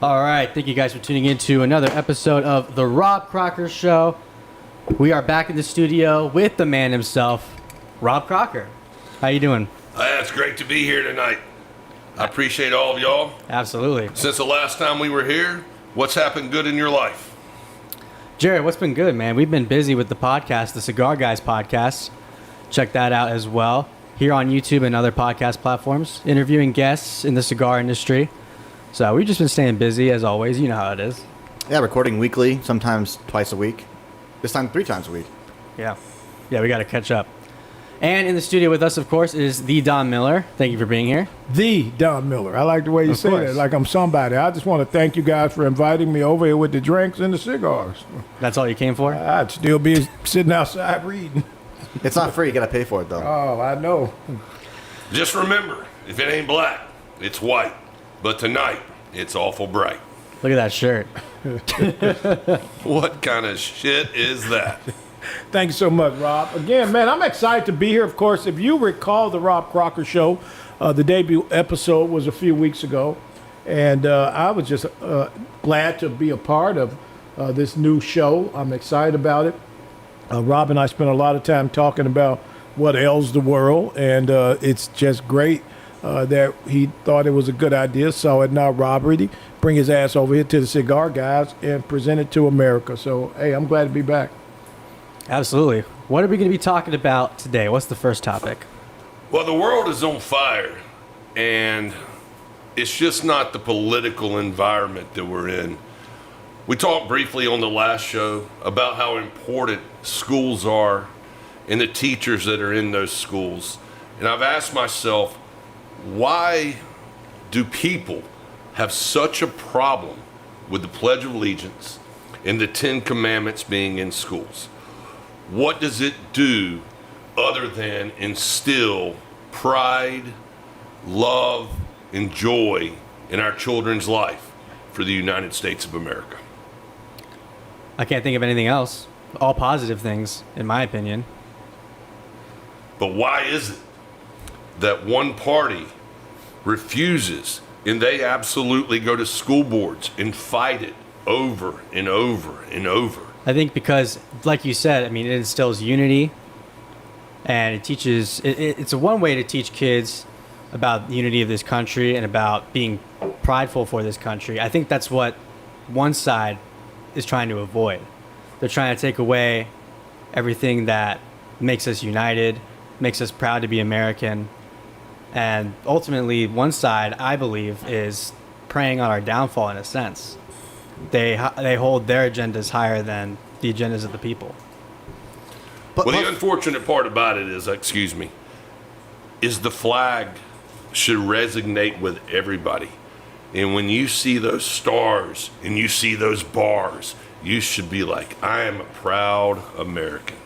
All right, thank you guys for tuning in to another episode of the Robb Crocker Show. We are back in the studio with the man himself, Robb Crocker. How you doing? It's great to be here tonight. I appreciate all of y'all. Absolutely. Since the last time we were here, what's happened good in your life? Jared, what's been good, man? We've been busy with the podcast, the Cigar Guys podcast. Check that out as well. Here on YouTube and other podcast platforms, interviewing guests in the cigar industry. So we've just been staying busy, as always. You know how it is. Yeah, recording weekly, sometimes twice a week. This time, 3 times a week. Yeah, we got to catch up. And in the studio with us, of course, is the Don Miller. Thank you for being here. The Don Miller. I like the way you say that, like I'm somebody. I just want to thank you guys for inviting me over here with the drinks and the cigars. That's all you came for? I'd still be sitting outside reading. It's not free. You got to pay for it, though. Oh, I know. Just remember, if it ain't black, it's white. But tonight, it's awful bright. Look at that shirt. What kind of shit is that? Thank you so much, Rob. Again, man, I'm excited to be here. Of course, if you recall the Robb Crocker Show, the debut episode was a few weeks ago. And I was just glad to be a part of this new show. I'm excited about it. Rob and I spent a lot of time talking about what ails the world. And it's just great that he thought it was a good idea, saw it not robbery, bring his ass over here to the Cigar Guys and present it to America. So, hey, I'm glad to be back. Absolutely. What are we going to be talking about today? What's the first topic? Well, the world is on fire, and it's just not the political environment that we're in. We talked briefly on the last show about how important schools are and the teachers that are in those schools. And I've asked myself, why do people have such a problem with the Pledge of Allegiance and the 10 Commandments being in schools? What does it do other than instill pride, love, and joy in our children's life for the United States of America? I can't think of anything else. All positive things, in my opinion. But why is it that one party refuses and they absolutely go to school boards and fight it over and over and over? I think because, like you said, I mean, it instills unity, and it teaches, it's a one way to teach kids about the unity of this country and about being prideful for this country. I think that's what one side is trying to avoid. They're trying to take away everything that makes us united, makes us proud to be American. And ultimately, one side, I believe, is preying on our downfall in a sense. They hold their agendas higher than the agendas of the people. But Well, the unfortunate part about it is, is the flag should resonate with everybody. And when you see those stars and you see those bars, you should be like, I am a proud American.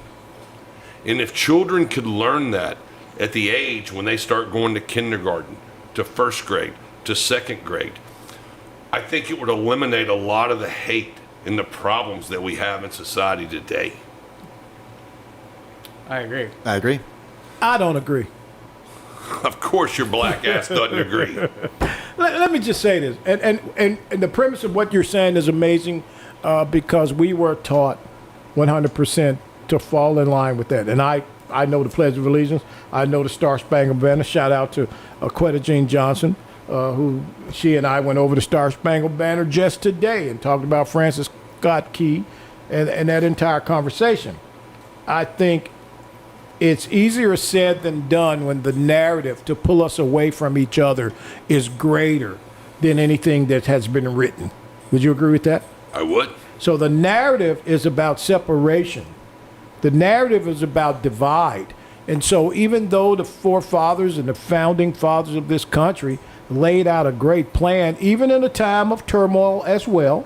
And if children could learn that at the age when they start going to kindergarten, to first grade, to second grade, I think it would eliminate a lot of the hate and the problems that we have in society today. I agree. I agree. I don't agree. Of course your black ass doesn't agree. Let me just say this, and the premise of what you're saying is amazing because we were taught 100% to fall in line with that. And I know the Pledge of Allegiance. I know the Star Spangled Banner. Shout out to Quetta Jean Johnson, who she and I went over the Star Spangled Banner just today and talked about Francis Scott Key and that entire conversation. I think it's easier said than done when the narrative to pull us away from each other is greater than anything that has been written. Would you agree with that? I would. So the narrative is about separation. The narrative is about divide. And so even though the forefathers and the founding fathers of this country laid out a great plan, even in a time of turmoil as well,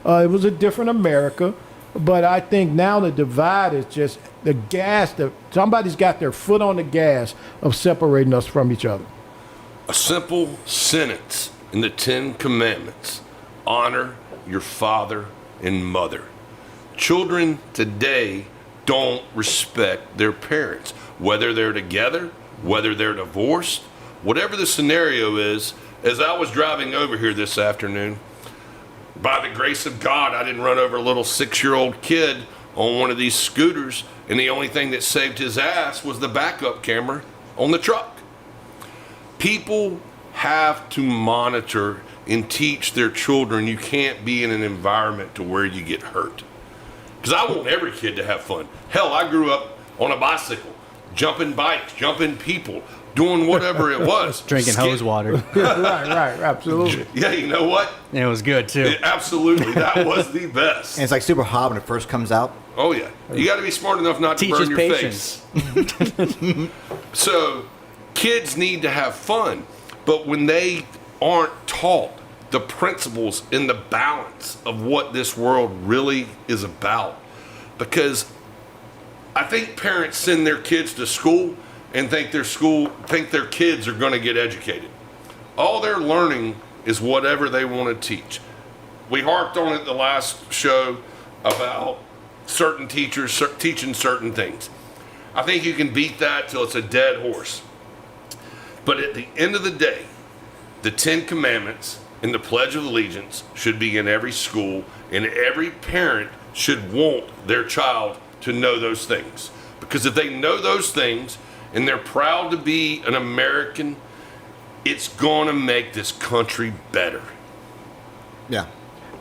it was a different America. But I think now the divide is just the gas. Somebody's got their foot on the gas of separating us from each other. A simple sentence in the 10 Commandments: honor your father and mother. Children today don't respect their parents, whether they're together, whether they're divorced, whatever the scenario is. As I was driving over here this afternoon, by the grace of God, I didn't run over a little 6-year-old kid on one of these scooters, and the only thing that saved his ass was the backup camera on the truck. People have to monitor and teach their children you can't be in an environment to where you get hurt. Because I want every kid to have fun. Hell, I grew up on a bicycle, jumping bikes, jumping people, doing whatever it was. Drinking hose water. right, absolutely. Yeah, you know what? It was good, too. Absolutely, that was the best. And it's like super hot when it first comes out. Oh, yeah. You got to be smart enough not to Teaches burn your patience. face. So, kids need to have fun. But when they aren't taught the principles and the balance of what this world really is about, because I think parents send their kids to school and think their kids are going to get educated. All they're learning is whatever they want to teach. We harped on it the last show about certain teachers teaching certain things. I think you can beat that till it's a dead horse. But at the end of the day, the 10 Commandments and the Pledge of Allegiance should be in every school, and every parent should want their child to know those things. Because if they know those things and they're proud to be an American, it's going to make this country better. Yeah.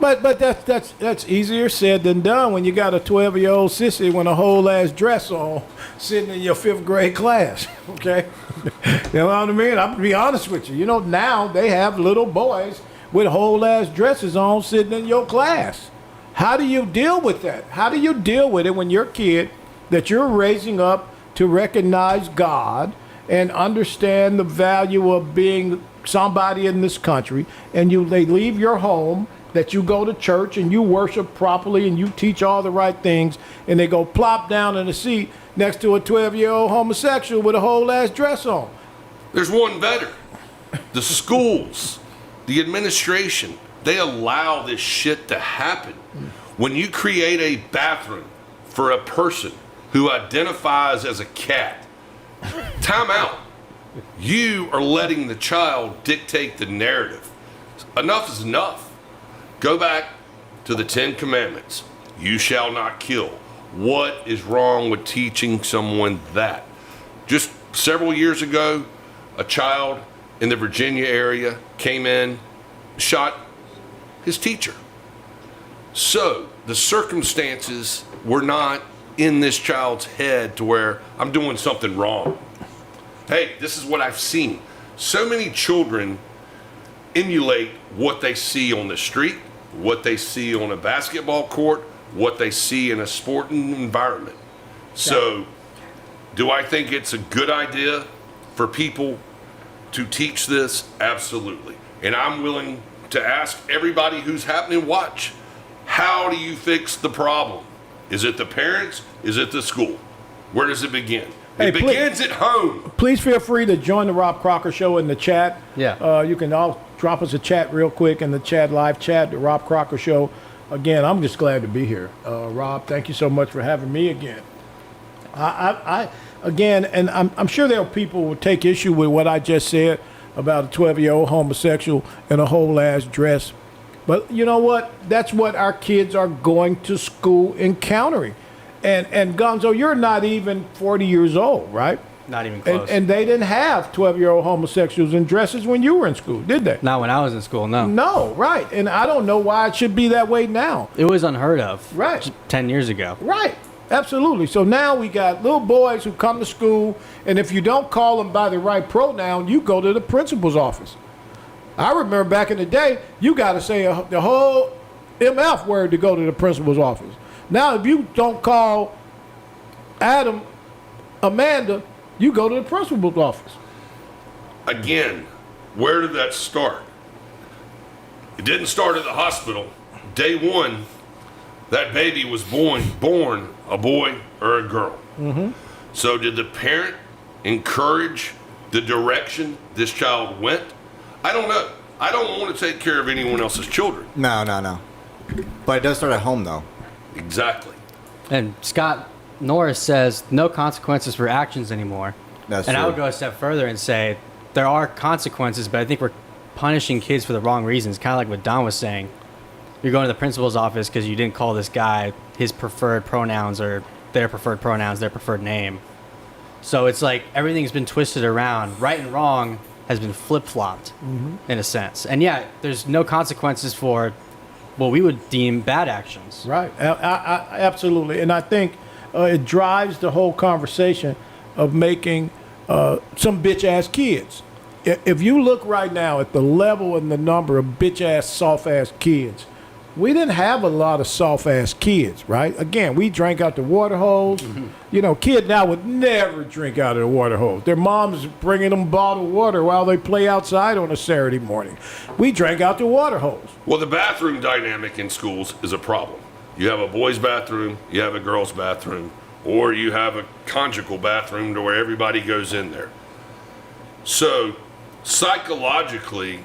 But that's easier said than done when you got a 12-year-old sissy with a whole ass dress on sitting in your 5th grade class. Okay, you know what I mean? I'm gonna be honest with you. You know, now they have little boys with whole ass dresses on sitting in your class. How do you deal with that? How do you deal with it when your kid that you're raising up to recognize God and understand the value of being somebody in this country, and they leave your home, that you go to church and you worship properly and you teach all the right things, and they go plop down in a seat next to a 12-year-old homosexual with a whole ass dress on? There's one better. The schools, the administration, they allow this shit to happen. When you create a bathroom for a person who identifies as a cat, time out. You are letting the child dictate the narrative. Enough is enough. Go back to the 10 Commandments. You shall not kill. What is wrong with teaching someone that? Just several years ago, a child in the Virginia area came in, shot his teacher. So the circumstances were not in this child's head to where I'm doing something wrong. Hey, this is what I've seen. So many children emulate what they see on the street, what they see on a basketball court, what they see in a sporting environment. So, do I think it's a good idea for people to teach this? Absolutely. And I'm willing to ask everybody who's happening to watch, how do you fix the problem? Is it the parents? Is it the school? Where does it begin? Hey, It begins at home. Please feel free to join the Robb Crocker Show in the chat. Yeah. You can all drop us a chat real quick in the chat, live chat, the Robb Crocker Show. Again, I'm just glad to be here. Rob, thank you so much for having me again. Again, and I'm sure there are people who will take issue with what I just said about a 12-year-old homosexual in a whole ass dress. But you know what? That's what our kids are going to school encountering. And Gonzo, you're not even 40 years old, right? Not even close. And they didn't have 12-year-old homosexuals in dresses when you were in school, did they? Not when I was in school, no. No, right. And I don't know why it should be that way now. It was unheard of. Right. 10 years ago. Right. Absolutely. So now we got little boys who come to school, and if you don't call them by the right pronoun, you go to the principal's office. I remember back in the day, you got to say the whole MF word to go to the principal's office. Now, if you don't call Adam Amanda, you go to the principal's office. Again, where did that start? It didn't start at the hospital. Day one, that baby was born a boy or a girl. Mm-hmm. So did the parent encourage the direction this child went? I don't know. I don't want to take care of anyone else's children. No. But it does start at home, though. Exactly. And Scott Norris says no consequences for actions anymore. That's and true. I would go a step further and say there are consequences, but I think we're punishing kids for the wrong reasons, kind of like what Don was saying. you're going to the principal's office because you didn't call this guy his preferred pronouns or their preferred pronouns, their preferred name. So it's like everything's been twisted around. Right and wrong has been flip-flopped in a sense. And yeah, there's no consequences for what we would deem bad actions. Right. Absolutely. And I think it drives the whole conversation of making some bitch-ass kids. If you look right now at the level and the number of bitch-ass, soft-ass kids, we didn't have a lot of soft-ass kids, right? Again, we drank out the water hose. You know, kids now would never drink out of the water hose. Their moms bringing them bottled water while they play outside on a Saturday morning. We drank out the water hose. Well, the bathroom dynamic in schools is a problem. You have a boys' bathroom, you have a girls' bathroom, or you have a conjugal bathroom to where everybody goes in there. So, psychologically,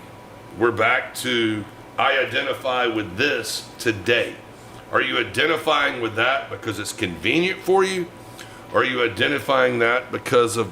we're back to I identify with this today. Are you identifying with that because it's convenient for you? Or are you identifying that because of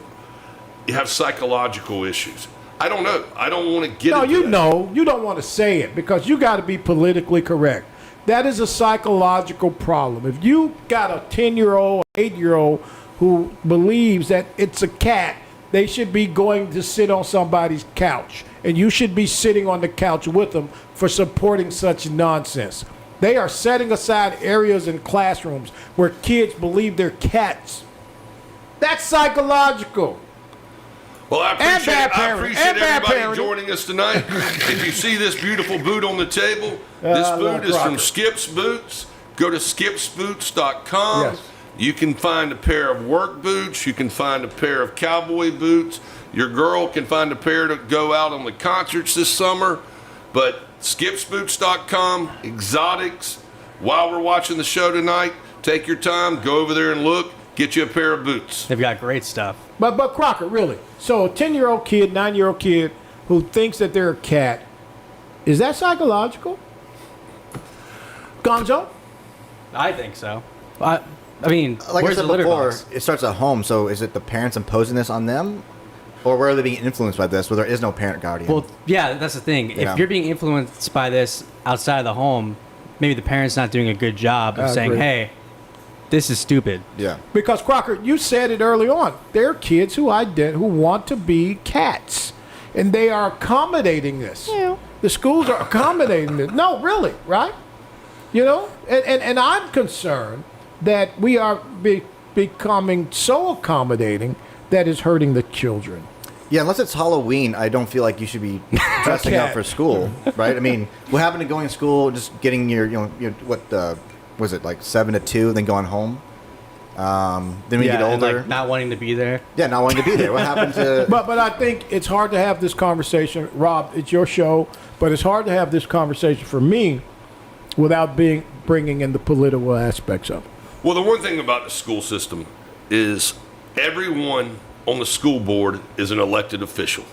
you have psychological issues? I don't know. I don't want to get into you that. know, you don't want to say it because you got to be politically correct. That is a psychological problem. If you got a 10-year-old, 8-year-old who believes that it's a cat, they should be going to sit on somebody's couch. And you should be sitting on the couch with them for supporting such nonsense. They are setting aside areas in classrooms where kids believe they're cats. That's psychological. Well, I bad appreciate parenting. everybody joining us tonight. If you see this beautiful boot on the table, this boot is from Skip's Boots. Go to skipsboots.com. Yes. You can find a pair of work boots. You can find a pair of cowboy boots. Your girl can find a pair to go out on the concerts this summer. But skipsboots.com, exotics. While we're watching the show tonight, take your time, go over there and look, get you a pair of boots. They've got great stuff. But Crocker, really. So a 10-year-old kid, 9-year-old kid who thinks that they're a cat, is that psychological? Gonzo? I think so. I mean, Like where's I the said litter before, box? it starts at home. So is it the parents imposing this on them? Or where are they being influenced by this where there is no parent guardian? Well, yeah, that's the thing. Yeah. If you're being influenced by this outside of the home, maybe the parent's not doing a good job of I saying, agree. hey, this is stupid. yeah. Because, Crocker, you said it early on. There are kids who want to be cats. And they are accommodating this. Yeah. The schools are accommodating this. No, really, right? You know? And I'm concerned that we are becoming so accommodating that is hurting the children. Yeah, unless it's Halloween, I don't feel like you should be dressing cat. up for school, right? I mean, what happened to going to school, just getting your was it like 7 to 2, then going home? Then when you get and, older, like, not wanting to be there. yeah, not wanting to be there. What happened to? But I think it's hard to have this conversation. Rob, it's your show, but it's hard to have this conversation for me without bringing in the political aspects of it. Well, the one thing about the school system is everyone on the school board is an elected official.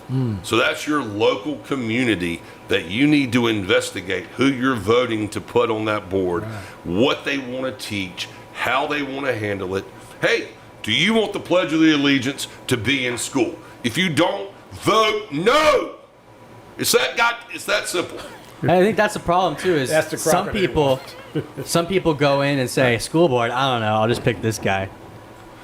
So that's your local community that you need to investigate who you're voting to put on that board, what they want to teach, how they want to handle it. Hey, do you want the Pledge of the Allegiance to be in school? If you don't, vote no. It's that simple. And I think that's the problem too. Is That's the some crocodile people, some people go in and say, "School board, I don't know. I'll just pick this guy."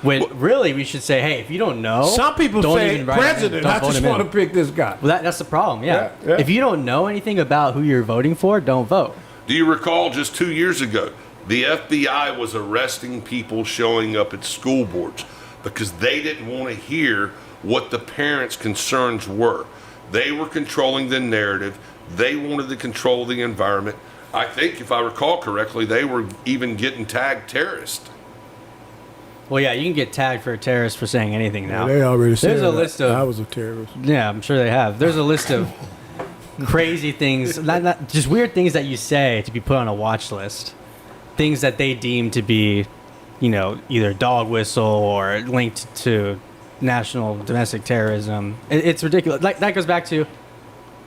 When really we should say, "Hey, if you don't know, Some people don't say, even write him in. president, Don't I vote just him in." want to pick this guy. Well, that's the problem. Yeah. Yeah. If you don't know anything about who you're voting for, don't vote. Do you recall just 2 years ago, the FBI was arresting people showing up at school boards because they didn't want to hear what the parents' concerns were. They were controlling the narrative. They wanted to control the environment. I think, if I recall correctly, they were even getting tagged terrorist. Well, yeah, you can get tagged for a terrorist for saying anything now. They already said There's a list of I was a terrorist. Yeah, I'm sure they have. There's a list of crazy things, not just weird things that you say to be put on a watch list. Things that they deem to be, either dog whistle or linked to national domestic terrorism. It's ridiculous. Like that goes back to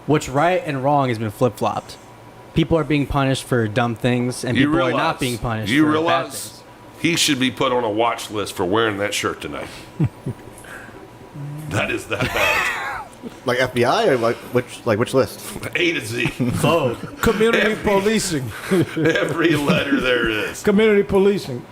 what's right and wrong has been flip-flopped. People are being punished for dumb things, and people are not being punished You for bad realize things. he should be put on a watch list for wearing that shirt tonight. That is that bad. Like FBI or which list? A to Z. Oh, Community policing. Every letter there is. Community policing.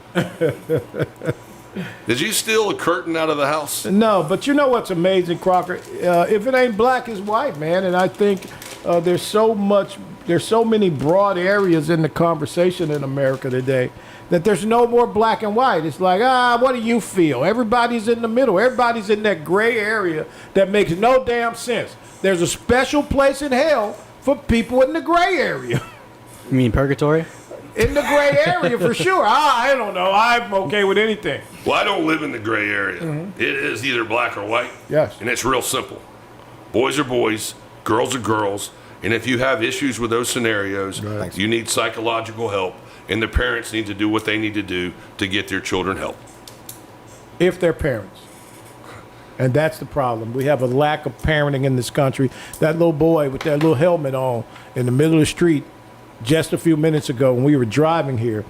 Did you steal a curtain out of the house? No, but you know what's amazing, Crocker? If it ain't black, it's white, man. And I think there's so many broad areas in the conversation in America today that there's no more black and white. It's like, what do you feel? Everybody's in the middle. Everybody's in that gray area that makes no damn sense. There's a special place in hell for people in the gray area. you mean purgatory? In the gray area, for sure. I don't know. I'm okay with anything. Well, I don't live in the gray area. It is either black or white. Yes. And it's real simple. Boys are boys, girls are girls. And if you have issues with those scenarios, Right. you need psychological help. And the parents need to do what they need to do to get their children help. If they're parents. And that's the problem. We have a lack of parenting in this country. That little boy with that little helmet on in the middle of the street just a few minutes ago when we were driving here,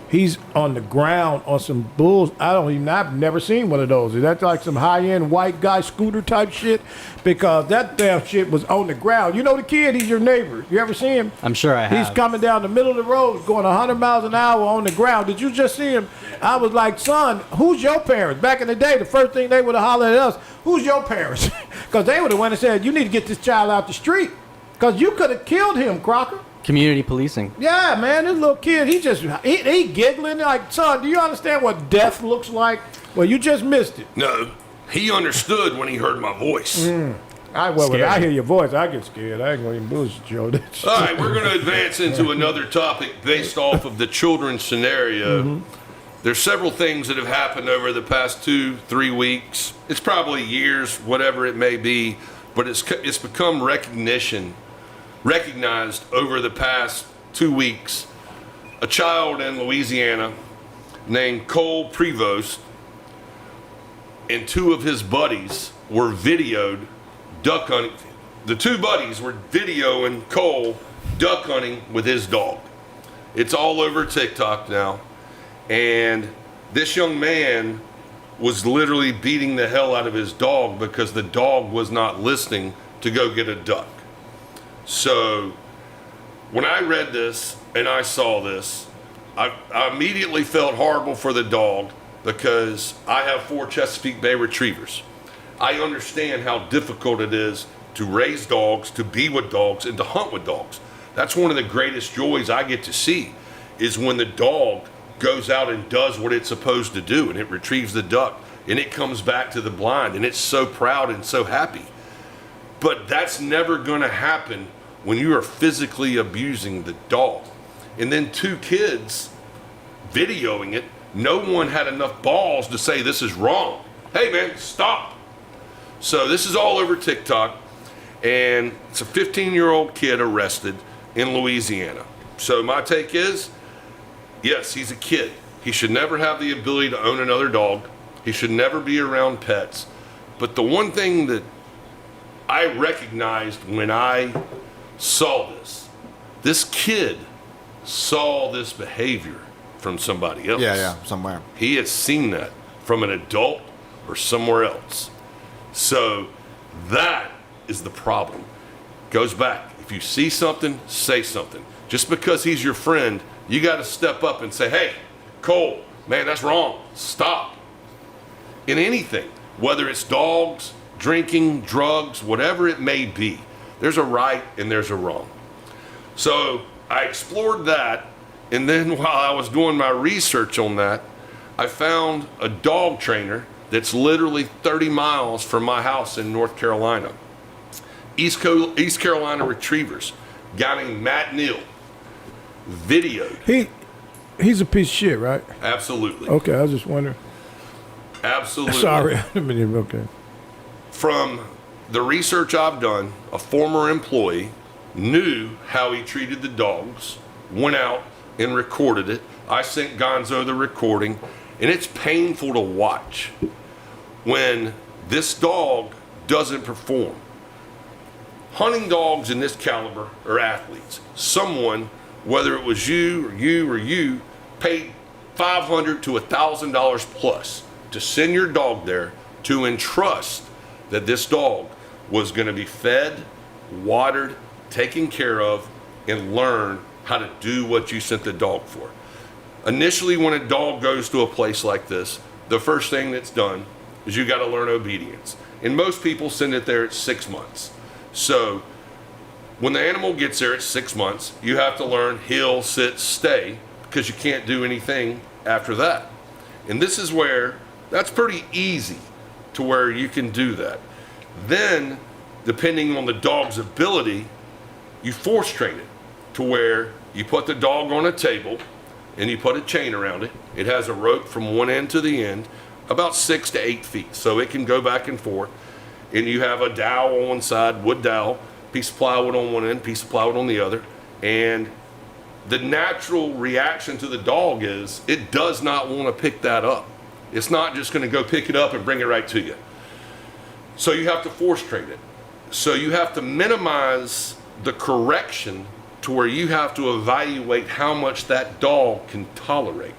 he's on the ground on some bulls. I've never seen one of those. Is that like some high-end white guy scooter type shit? Because that damn shit was on the ground. You know the kid, he's your neighbor. You ever see him? I'm sure I have. He's coming down the middle of the road going 100 miles an hour on the ground. Did you just see him? I was like, son, who's your parents? Back in the day, the first thing they would have hollered at us, who's your parents? Because they would have went and said, you need to get this child out the street. Because you could have killed him, Crocker. Community policing. Yeah, man, this little kid, he giggling like, son, do you understand what death looks like? Well, you just missed it. No, he understood when he heard my voice. When I hear your voice, I get scared. I ain't going to even bullshit you. All right, we're going to advance into another topic based off of the children's scenario. There's several things that have happened over the past 2-3 weeks. It's probably years, whatever it may be, but it's become recognized over the past 2 weeks. A child in Louisiana named Cole Prevost and 2 of his buddies were videoed duck hunting. The 2 buddies were videoing Cole duck hunting with his dog. It's all over TikTok now. And this young man was literally beating the hell out of his dog because the dog was not listening to go get a duck. So when I read this and I saw this, I immediately felt horrible for the dog because I have 4 Chesapeake Bay Retrievers. I understand how difficult it is to raise dogs, to be with dogs, and to hunt with dogs. That's one of the greatest joys I get to see is when the dog goes out and does what it's supposed to do and it retrieves the duck and it comes back to the blind and it's so proud and so happy. But that's never going to happen when you are physically abusing the dog. And then 2 kids videoing it, no one had enough balls to say this is wrong. Hey man, stop. So this is all over TikTok, and it's a 15-year-old kid arrested in Louisiana. So my take is, yes, he's a kid. He should never have the ability to own another dog. He should never be around pets. But the one thing that I recognized when I saw this kid saw this behavior from somebody else. Yeah, somewhere. He has seen that from an adult or somewhere else. So that is the problem. Goes back. If you see something, say something. Just because he's your friend, you got to step up and say, hey, Cole, man, that's wrong. Stop. In anything, whether it's dogs, drinking, drugs, whatever it may be, there's a right and there's a wrong. So I explored that, and then while I was doing my research on that, I found a dog trainer that's literally 30 miles from my house in North Carolina. East Carolina Retrievers, a guy named Matt Neal, videoed. He's a piece of shit, right? Absolutely. Okay, I was just wondering. Absolutely. Sorry. Okay. From the research I've done, a former employee knew how he treated the dogs, went out and recorded it. I sent Gonzo the recording, and it's painful to watch when this dog doesn't perform. Hunting dogs in this caliber are athletes. Someone, whether it was you, paid $500 to $1,000 plus to send your dog there to entrust that this dog was going to be fed, watered, taken care of, and learn how to do what you sent the dog for. Initially, when a dog goes to a place like this, the first thing that's done is you got to learn obedience. And most people send it there at 6 months. So when the animal gets there at 6 months, you have to learn heel, sit, stay, because you can't do anything after that. And this is where that's pretty easy to where you can do that. Then, depending on the dog's ability, you force train it to where you put the dog on a table and you put a chain around it. It has a rope from one end to the end, about 6 to 8 feet, so it can go back and forth. And you have a dowel on one side, wood dowel, piece of plywood on one end, piece of plywood on the other. And the natural reaction to the dog is it does not want to pick that up. It's not just going to go pick it up and bring it right to you. So you have to force train it. So you have to minimize the correction to where you have to evaluate how much that dog can tolerate.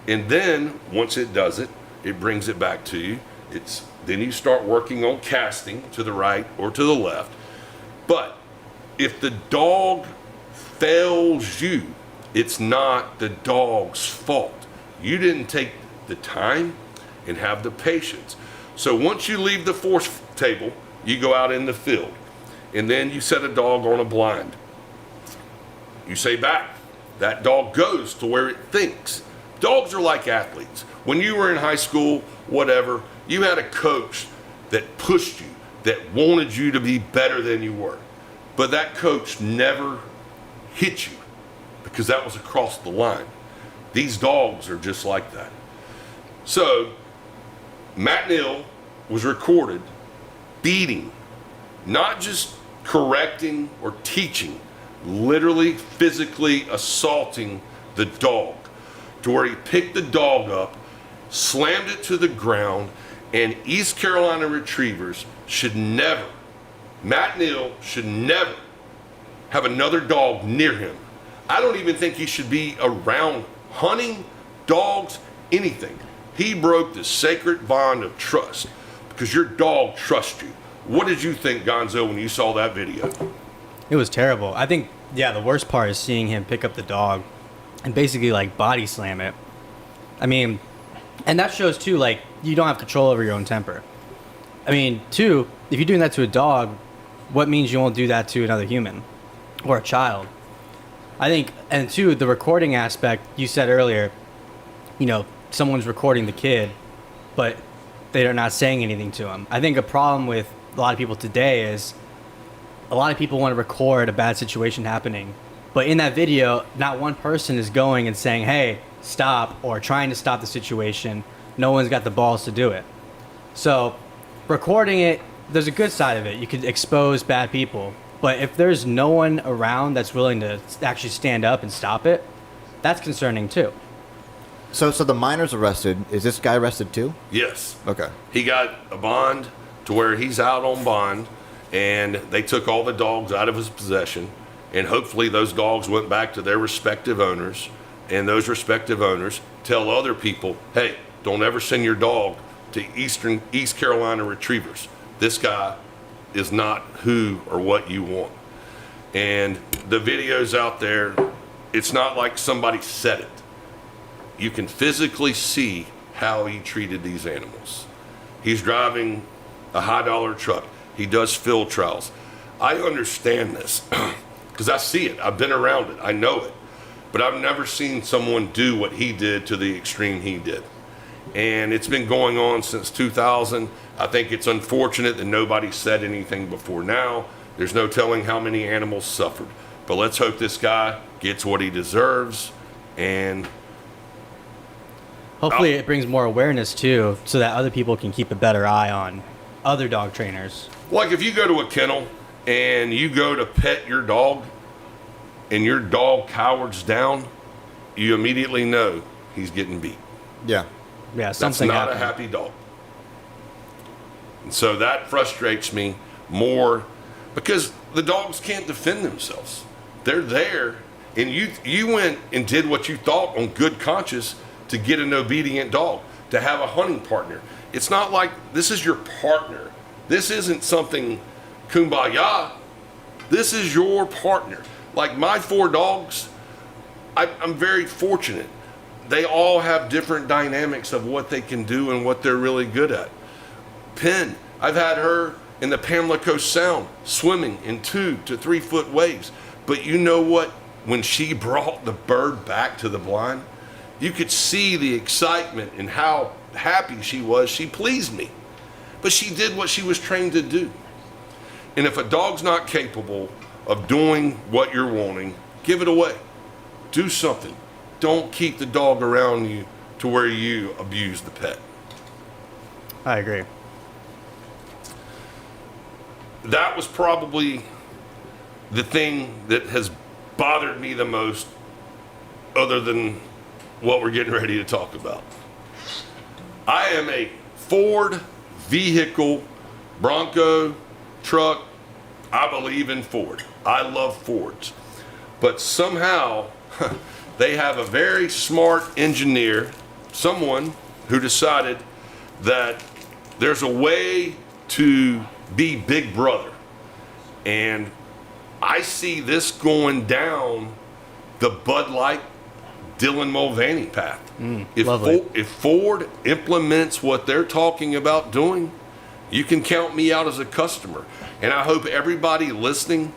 And then once it does it, it brings it back to you. Then you start working on casting to the right or to the left. But if the dog fails you, it's not the dog's fault. You didn't take the time and have the patience. So once you leave the force table, you go out in the field, and then you set a dog on a blind. You say back. That dog goes to where it thinks. Dogs are like athletes. When you were in high school, whatever, you had a coach that pushed you, that wanted you to be better than you were. But that coach never hit you because that was across the line. These dogs are just like that. So, Matt Neal was recorded beating, not just correcting or teaching, literally physically assaulting the dog to where he picked the dog up, slammed it to the ground, and East Carolina Retrievers should never, Matt Neal should never have another dog near him. I don't even think he should be around hunting, dogs, anything. He broke the sacred bond of trust because your dog trusts you. What did you think, Gonzo, when you saw that video? It was terrible. I think, yeah, the worst part is seeing him pick up the dog and basically like body slam it. I mean, and that shows too, like, you don't have control over your own temper. I mean, two, if you're doing that to a dog, what means you won't do that to another human or a child? I think, and two, the recording aspect, you said earlier, you know, someone's recording the kid, but they're not saying anything to him. I think a problem with a lot of people today is a lot of people want to record a bad situation happening, but in that video, not one person is going and saying, hey, stop, or trying to stop the situation. No one's got the balls to do it. So recording it, there's a good side of it. You could expose bad people, but if there's no one around that's willing to actually stand up and stop it, that's concerning too. So the minor's arrested. Is this guy arrested too? Yes. Okay. He got a bond to where he's out on bond, and they took all the dogs out of his possession, and hopefully those dogs went back to their respective owners, and those respective owners tell other people, hey, don't ever send your dog to East Carolina Retrievers. This guy is not who or what you want. And the video's out there. It's not like somebody said it. You can physically see how he treated these animals. He's driving a high-dollar truck. He does field trials. I understand this because I see it. I've been around it. I know it. But I've never seen someone do what he did to the extreme he did. And it's been going on since 2000. I think it's unfortunate that nobody said anything before now. There's no telling how many animals suffered. But let's hope this guy gets what he deserves, and hopefully it brings more awareness too, so that other people can keep a better eye on other dog trainers. like if you go to a kennel and you go to pet your dog and your dog cowers down, you immediately know he's getting beat. Yeah. Yeah, That's something not happened. a happy dog. And so that frustrates me more because the dogs can't defend themselves. They're there, and you went and did what you thought on good conscience to get an obedient dog, to have a hunting partner. It's not like this is your partner This isn't something kumbaya. This is your partner. Like my 4 dogs, I'm very fortunate. They all have different dynamics of what they can do and what they're really good at. Penn, I've had her in the Pamlico Sound swimming in 2 to 3 foot waves. But you know what? When she brought the bird back to the blind, you could see the excitement and how happy she was. She pleased me. But she did what she was trained to do. And if a dog's not capable of doing what you're wanting, give it away. Do something. Don't keep the dog around you to where you abuse the pet. I agree. That was probably the thing that has bothered me the most, other than what we're getting ready to talk about. I am a Ford vehicle, Bronco, truck. I believe in Ford. I love Fords. But somehow they have a very smart engineer, someone who decided that there's a way to be Big Brother. And I see this going down the Bud Light, Dylan Mulvaney path. If Ford implements what they're talking about doing, you can count me out as a customer. And I hope everybody listening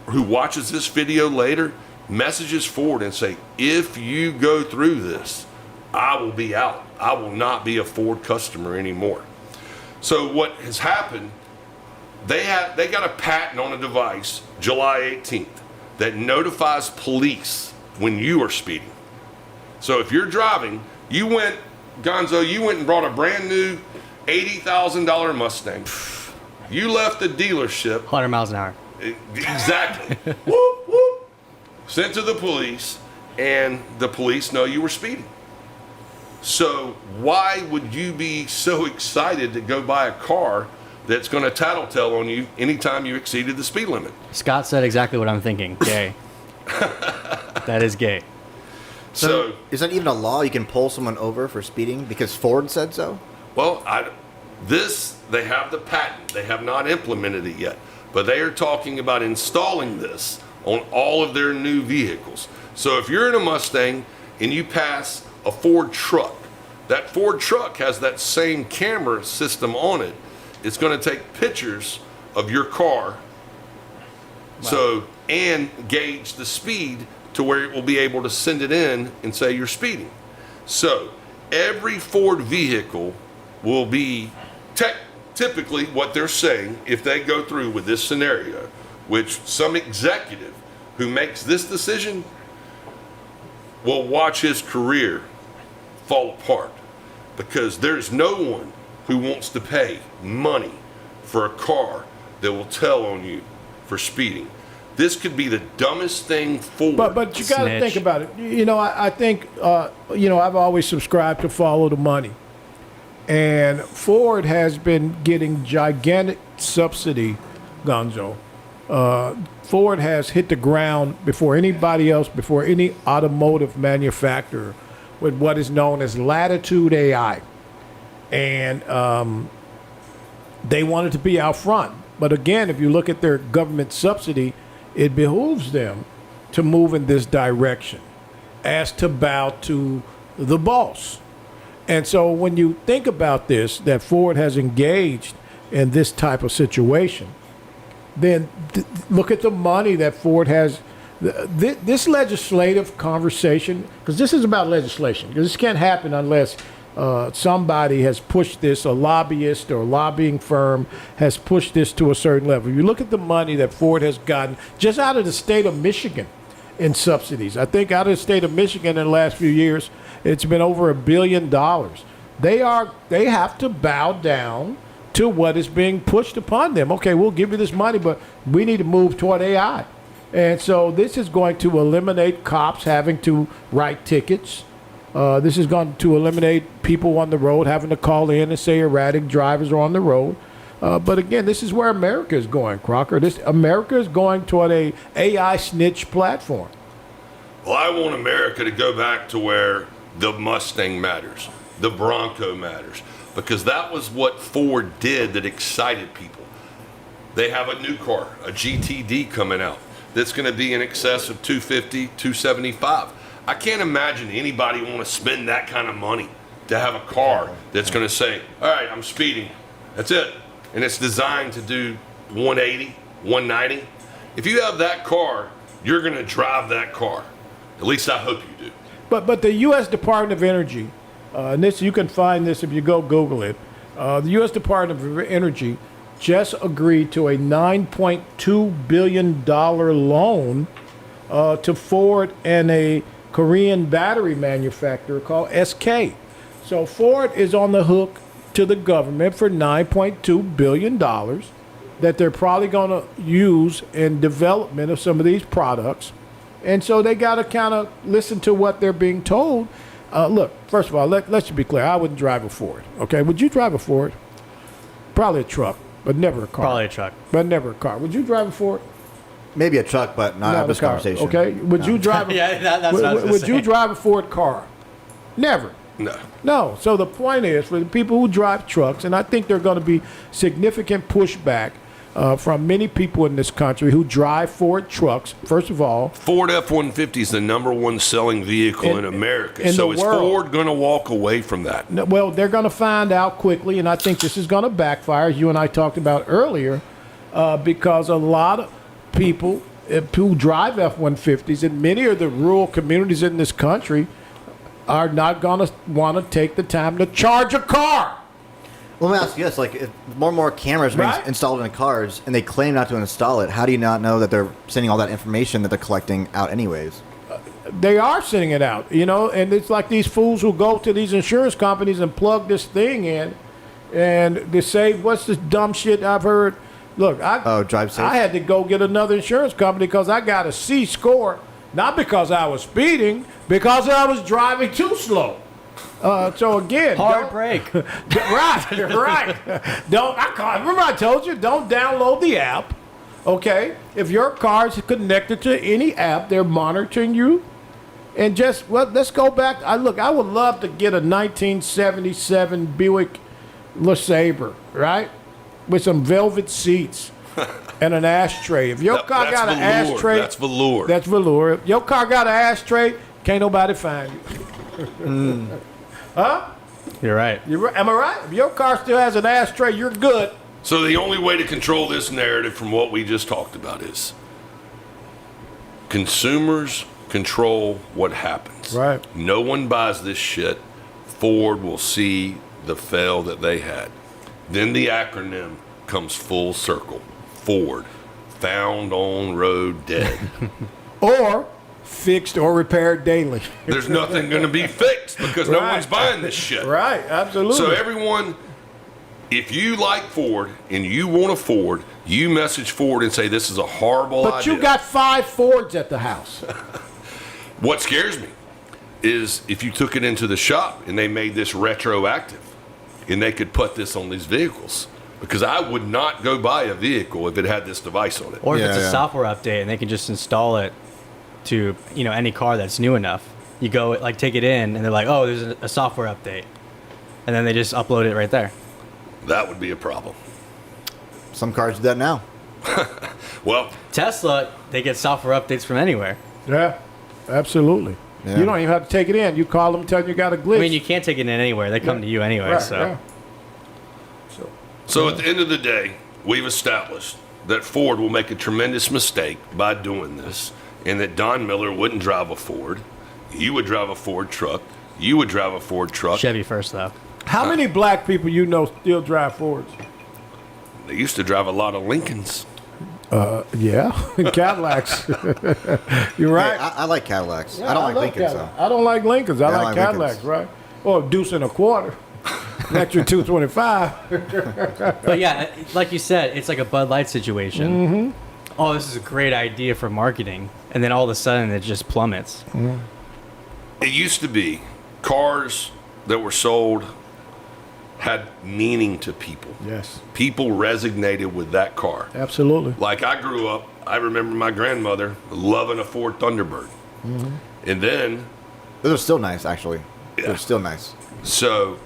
who watches this video later messages Ford and say, if you go through this, I will be out. I will not be a Ford customer anymore. So what has happened, they got a patent on a device, July 18th, that notifies police when you are speeding. So if you're driving, you went and brought a brand new $80,000 Mustang. You left the dealership. 100 miles an hour. Exactly. Whoop, whoop. Sent to the police, and the police know you were speeding. So why would you be so excited to go buy a car that's going to tattletale on you anytime you exceeded the speed limit? Scott said exactly what I'm thinking. Gay. That is gay. So is that even a law? You can pull someone over for speeding because Ford said so? well, they have the patent. They have not implemented it yet. But they are talking about installing this on all of their new vehicles. So if you're in a Mustang and you pass a Ford truck, that Ford truck has that same camera system on it. It's going to take pictures of your car. Wow. And gauge the speed to where it will be able to send it in and say you're speeding. So every Ford vehicle will be typically what they're saying, if they go through with this scenario, which some executive who makes this decision will watch his career fall apart, because there's no one who wants to pay money for a car that will tell on you for speeding. This could be the dumbest thing forward. But you got to think about it. I think I've always subscribed to follow the money, and Ford has been getting gigantic subsidy, Gonzo. Ford has hit the ground before anybody else, before any automotive manufacturer, with what is known as Latitude AI, and they wanted to be out front. But again, if you look at their government subsidy, it behooves them to move in this direction as to bow to the boss. And so when you think about this, that Ford has engaged in this type of situation, then look at the money that Ford has. This legislative conversation, because this is about legislation, because this can't happen unless somebody has pushed this, a lobbyist or a lobbying firm has pushed this to a certain level. You look at the money that Ford has gotten just out of the state of Michigan in subsidies. I think out of the state of Michigan in the last few years, it's been over $1 billion. They have to bow down to what is being pushed upon them. Okay, we'll give you this money, but we need to move toward AI. And so this is going to eliminate cops having to write tickets. This is going to eliminate people on the road having to call in and say erratic drivers are on the road. But again, this is where America is going, Crocker. America is going toward a AI snitch platform. Well, I want America to go back to where the Mustang matters. the Bronco matters, because that was what Ford did that excited people. They have a new car, a GTD coming out, that's going to be in excess of $250, $275. I can't imagine anybody want to spend that kind of money to have a car that's going to say, all right, I'm speeding. That's it. And it's designed to do 180, 190. If you have that car, you're going to drive that car. At least I hope you do. But the U.S. Department of Energy, and this you can find this if you go Google it. The U.S. Department of Energy just agreed to a $9.2 billion loan to Ford and a Korean battery manufacturer called SK. So Ford is on the hook to the government for $9.2 billion that they're probably going to use in development of some of these products. And so they got to kind of listen to what they're being told. Look, first of all, let's be clear. I wouldn't drive a Ford. Okay, would you drive a Ford? Probably a truck, but never a car. Probably a truck. But never a car. Would you drive a Ford? Maybe a truck, but not have this car. conversation. Okay, would you drive? Yeah, that's what I was gonna would say. you drive a Ford car? Never. No. No. So the point is, for the people who drive trucks, and I think there are going to be significant pushback from many people in this country who drive Ford trucks. First of all, Ford F-150 is the #1 selling vehicle in America. in So the is world. Ford going to walk away from that? well, they're going to find out quickly, and I think this is going to backfire, as you and I talked about earlier, because a lot of people who drive F-150s in many of the rural communities in this country are not going to want to take the time to charge a car. Well, let me ask you this: like, if more and more cameras are being Right. installed in cars, and they claim not to install it, how do you not know that they're sending all that information that they're collecting out anyways? They are sending it out, and it's like these fools who go to these insurance companies and plug this thing in, and they say, "What's this dumb shit I've heard?" Look, Drive safe? I had to go get another insurance company because I got a C score, not because I was speeding, because I was driving too slow. So again, Hard break. right. Remember I told you, don't download the app. Okay, if your car is connected to any app, they're monitoring you. And let's go back. I would love to get a 1977 Buick LeSabre, right, with some velvet seats and an ashtray. If your car got an velour. ashtray, That's velour. That's velour. If your car got an ashtray, can't nobody find you. Huh? You're right. Am I right? If your car still has an ashtray, you're good. So the only way to control this narrative from what we just talked about is consumers control what happens. Right. No one buys this shit. Ford will see the fail that they had. Then the acronym comes full circle. Ford, found on road dead. Or fixed or repaired daily. There's nothing going to be fixed because no Right. one's buying this shit. Right, absolutely. So everyone, if you like Ford and you want a Ford, you message Ford and say this is a horrible but idea. you got 5 Fords at the house. What scares me is if you took it into the shop and they made this retroactive and they could put this on these vehicles. Because I would not go buy a vehicle if it had this device on it. Or if Yeah, it's a yeah. software update and they can just install it to any car that's new enough. You go take it in and they're like, oh, there's a software update, and then they just upload it right there. That would be a problem. Some cars do that now. Well, Tesla, they get software updates from anywhere. Yeah, absolutely. Yeah. You don't even have to take it in. You call them, tell them you got a glitch. I mean, you can't take it in anywhere. They come to you anyway. Right, So yeah. so at the end of the day, we've established that Ford will make a tremendous mistake by doing this, and that Don Miller wouldn't drive a Ford. You would drive a Ford truck. You would drive a Ford truck. Chevy first, though. How many black people still drive Fords? They used to drive a lot of Lincolns. Yeah, Cadillacs. You're right. Hey, I like Cadillacs. Yeah, I don't like love Lincolns, Cadillacs. though. I don't like Lincolns. I don't like like Cadillacs, Lincolns. right? Or deuce and a quarter. Extra 225. But yeah, like you said, it's like a Bud Light situation. Mm-hmm. Oh, this is a great idea for marketing, and then all of a sudden it just plummets. It used to be cars that were sold had meaning to people. Yes, People resonated with that car. absolutely. Like I grew up, I remember my grandmother loving a Ford Thunderbird. And then Those are still nice, actually. Yeah. They're still nice. So,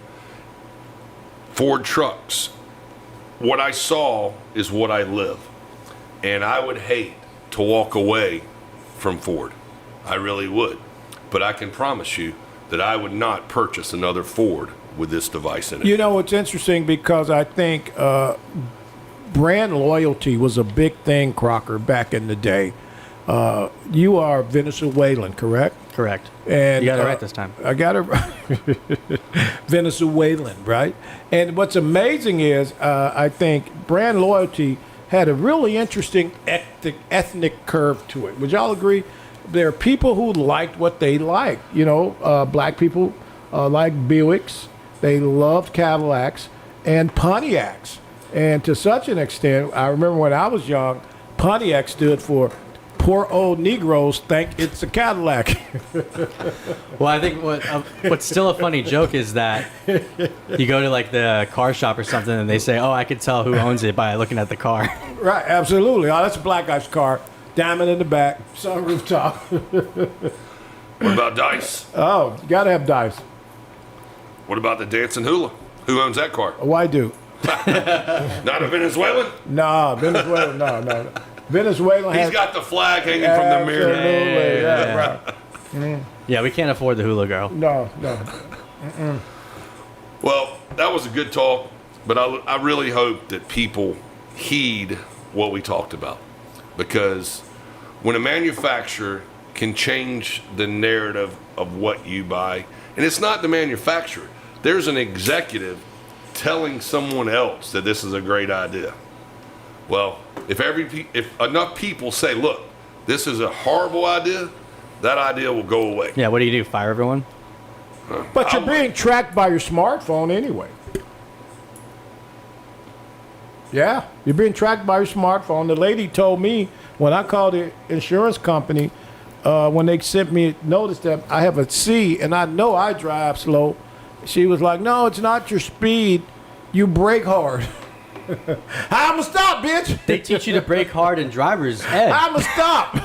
Ford trucks, what I saw is what I live. And I would hate to walk away from Ford. I really would. But I can promise you that I would not purchase another Ford with this device in it. You know, it's interesting because I think brand loyalty was a big thing, Crocker, back in the day. You are Venezuelan, correct? Correct. And You got it right this time. I got it right. Venezuelan, right? And what's amazing is I think brand loyalty had a really interesting ethnic curve to it. Would y'all agree? There are people who liked what they liked. You know, black people like Buicks. They loved Cadillacs and Pontiacs. And to such an extent, I remember when I was young, Pontiac stood for poor old Negroes think it's a Cadillac. Well, I think what's still a funny joke is that you go to like the car shop or something and they say, "Oh, I could tell who owns it by looking at the car." Right, absolutely. Oh, that's a black guy's car. Diamond in the back, sunroof top. What about Dice? Oh, you gotta have dice. What about the Dancing Hula? Who owns that car? Why do? Not a Venezuelan? No, Venezuela, no. Venezuela has. He's got the flag hanging from the mirror. Absolutely, Yeah. right. Yeah, we can't afford the hula girl. No. Well, that was a good talk, but I really hope that people heed what we talked about. Because when a manufacturer can change the narrative of what you buy, and it's not the manufacturer, there's an executive telling someone else that this is a great idea. Well, if enough people say, look, this is a horrible idea, that idea will go away. Yeah, what do? Fire everyone? But you're being tracked by your smartphone anyway. Yeah, you're being tracked by your smartphone. The lady told me when I called the insurance company, when they sent me notice that I have a C and I know I drive slow, she was like, "No, it's not your speed. You brake hard." I'ma stop, bitch. They teach you to brake hard in driver's ed. I'ma stop.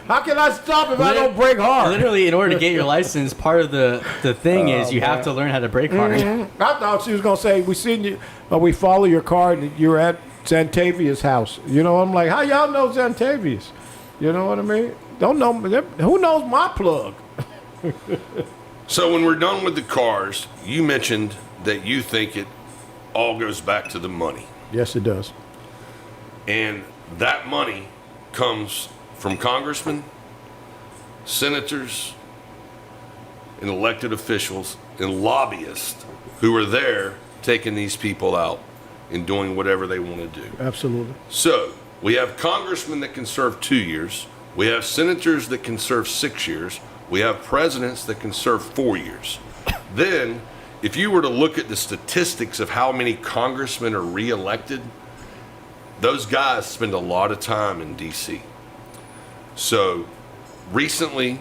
How can I stop if I don't brake hard? Literally, in order to get your license, part of the thing is you have to learn how to brake hard. I thought she was gonna say, "We seen you, we follow your car, and you're at Xantavia's house." You know, I'm like, "How y'all know Xantavia's?" You know what I mean? Don't know. Who knows my plug? So when we're done with the cars, you mentioned that you think it all goes back to the money. Yes, it does. And that money comes from congressmen, senators, and elected officials and lobbyists who are there taking these people out and doing whatever they want to do. Absolutely. So we have congressmen that can serve 2 years. We have senators that can serve 6 years. We have presidents that can serve 4 years. Then, if you were to look at the statistics of how many congressmen are reelected, those guys spend a lot of time in D.C. So, recently,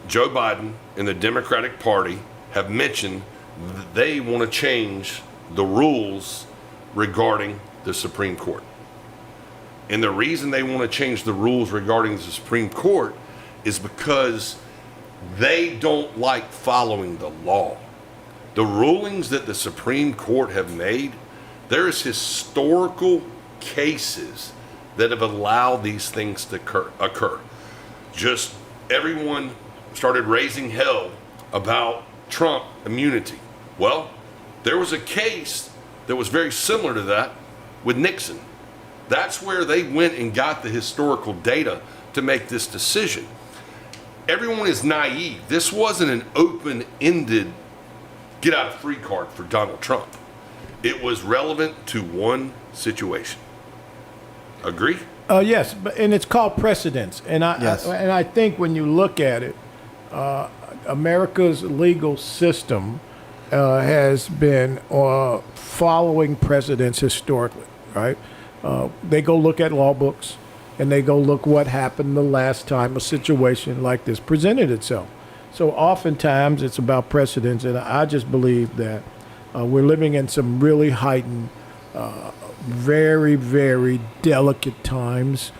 Joe Biden and the Democratic Party have mentioned that they want to change the rules regarding the Supreme Court. And the reason they want to change the rules regarding the Supreme Court is because they don't like following the law. The rulings that the Supreme Court have made, there's historical cases that have allowed these things to occur. Just everyone started raising hell about Trump immunity. Well, there was a case that was very similar to that with Nixon. That's where they went and got the historical data to make this decision. Everyone is naive. This wasn't an open-ended get-out-of-free card for Donald Trump. It was relevant to one situation. Agree? Yes, and it's called precedence. And Yes. I think when you look at it, America's legal system has been following precedents historically, right? They go look at law books, and they go look what happened the last time a situation like this presented itself. So oftentimes it's about precedents, and I just believe that we're living in some really heightened, very, very delicate times,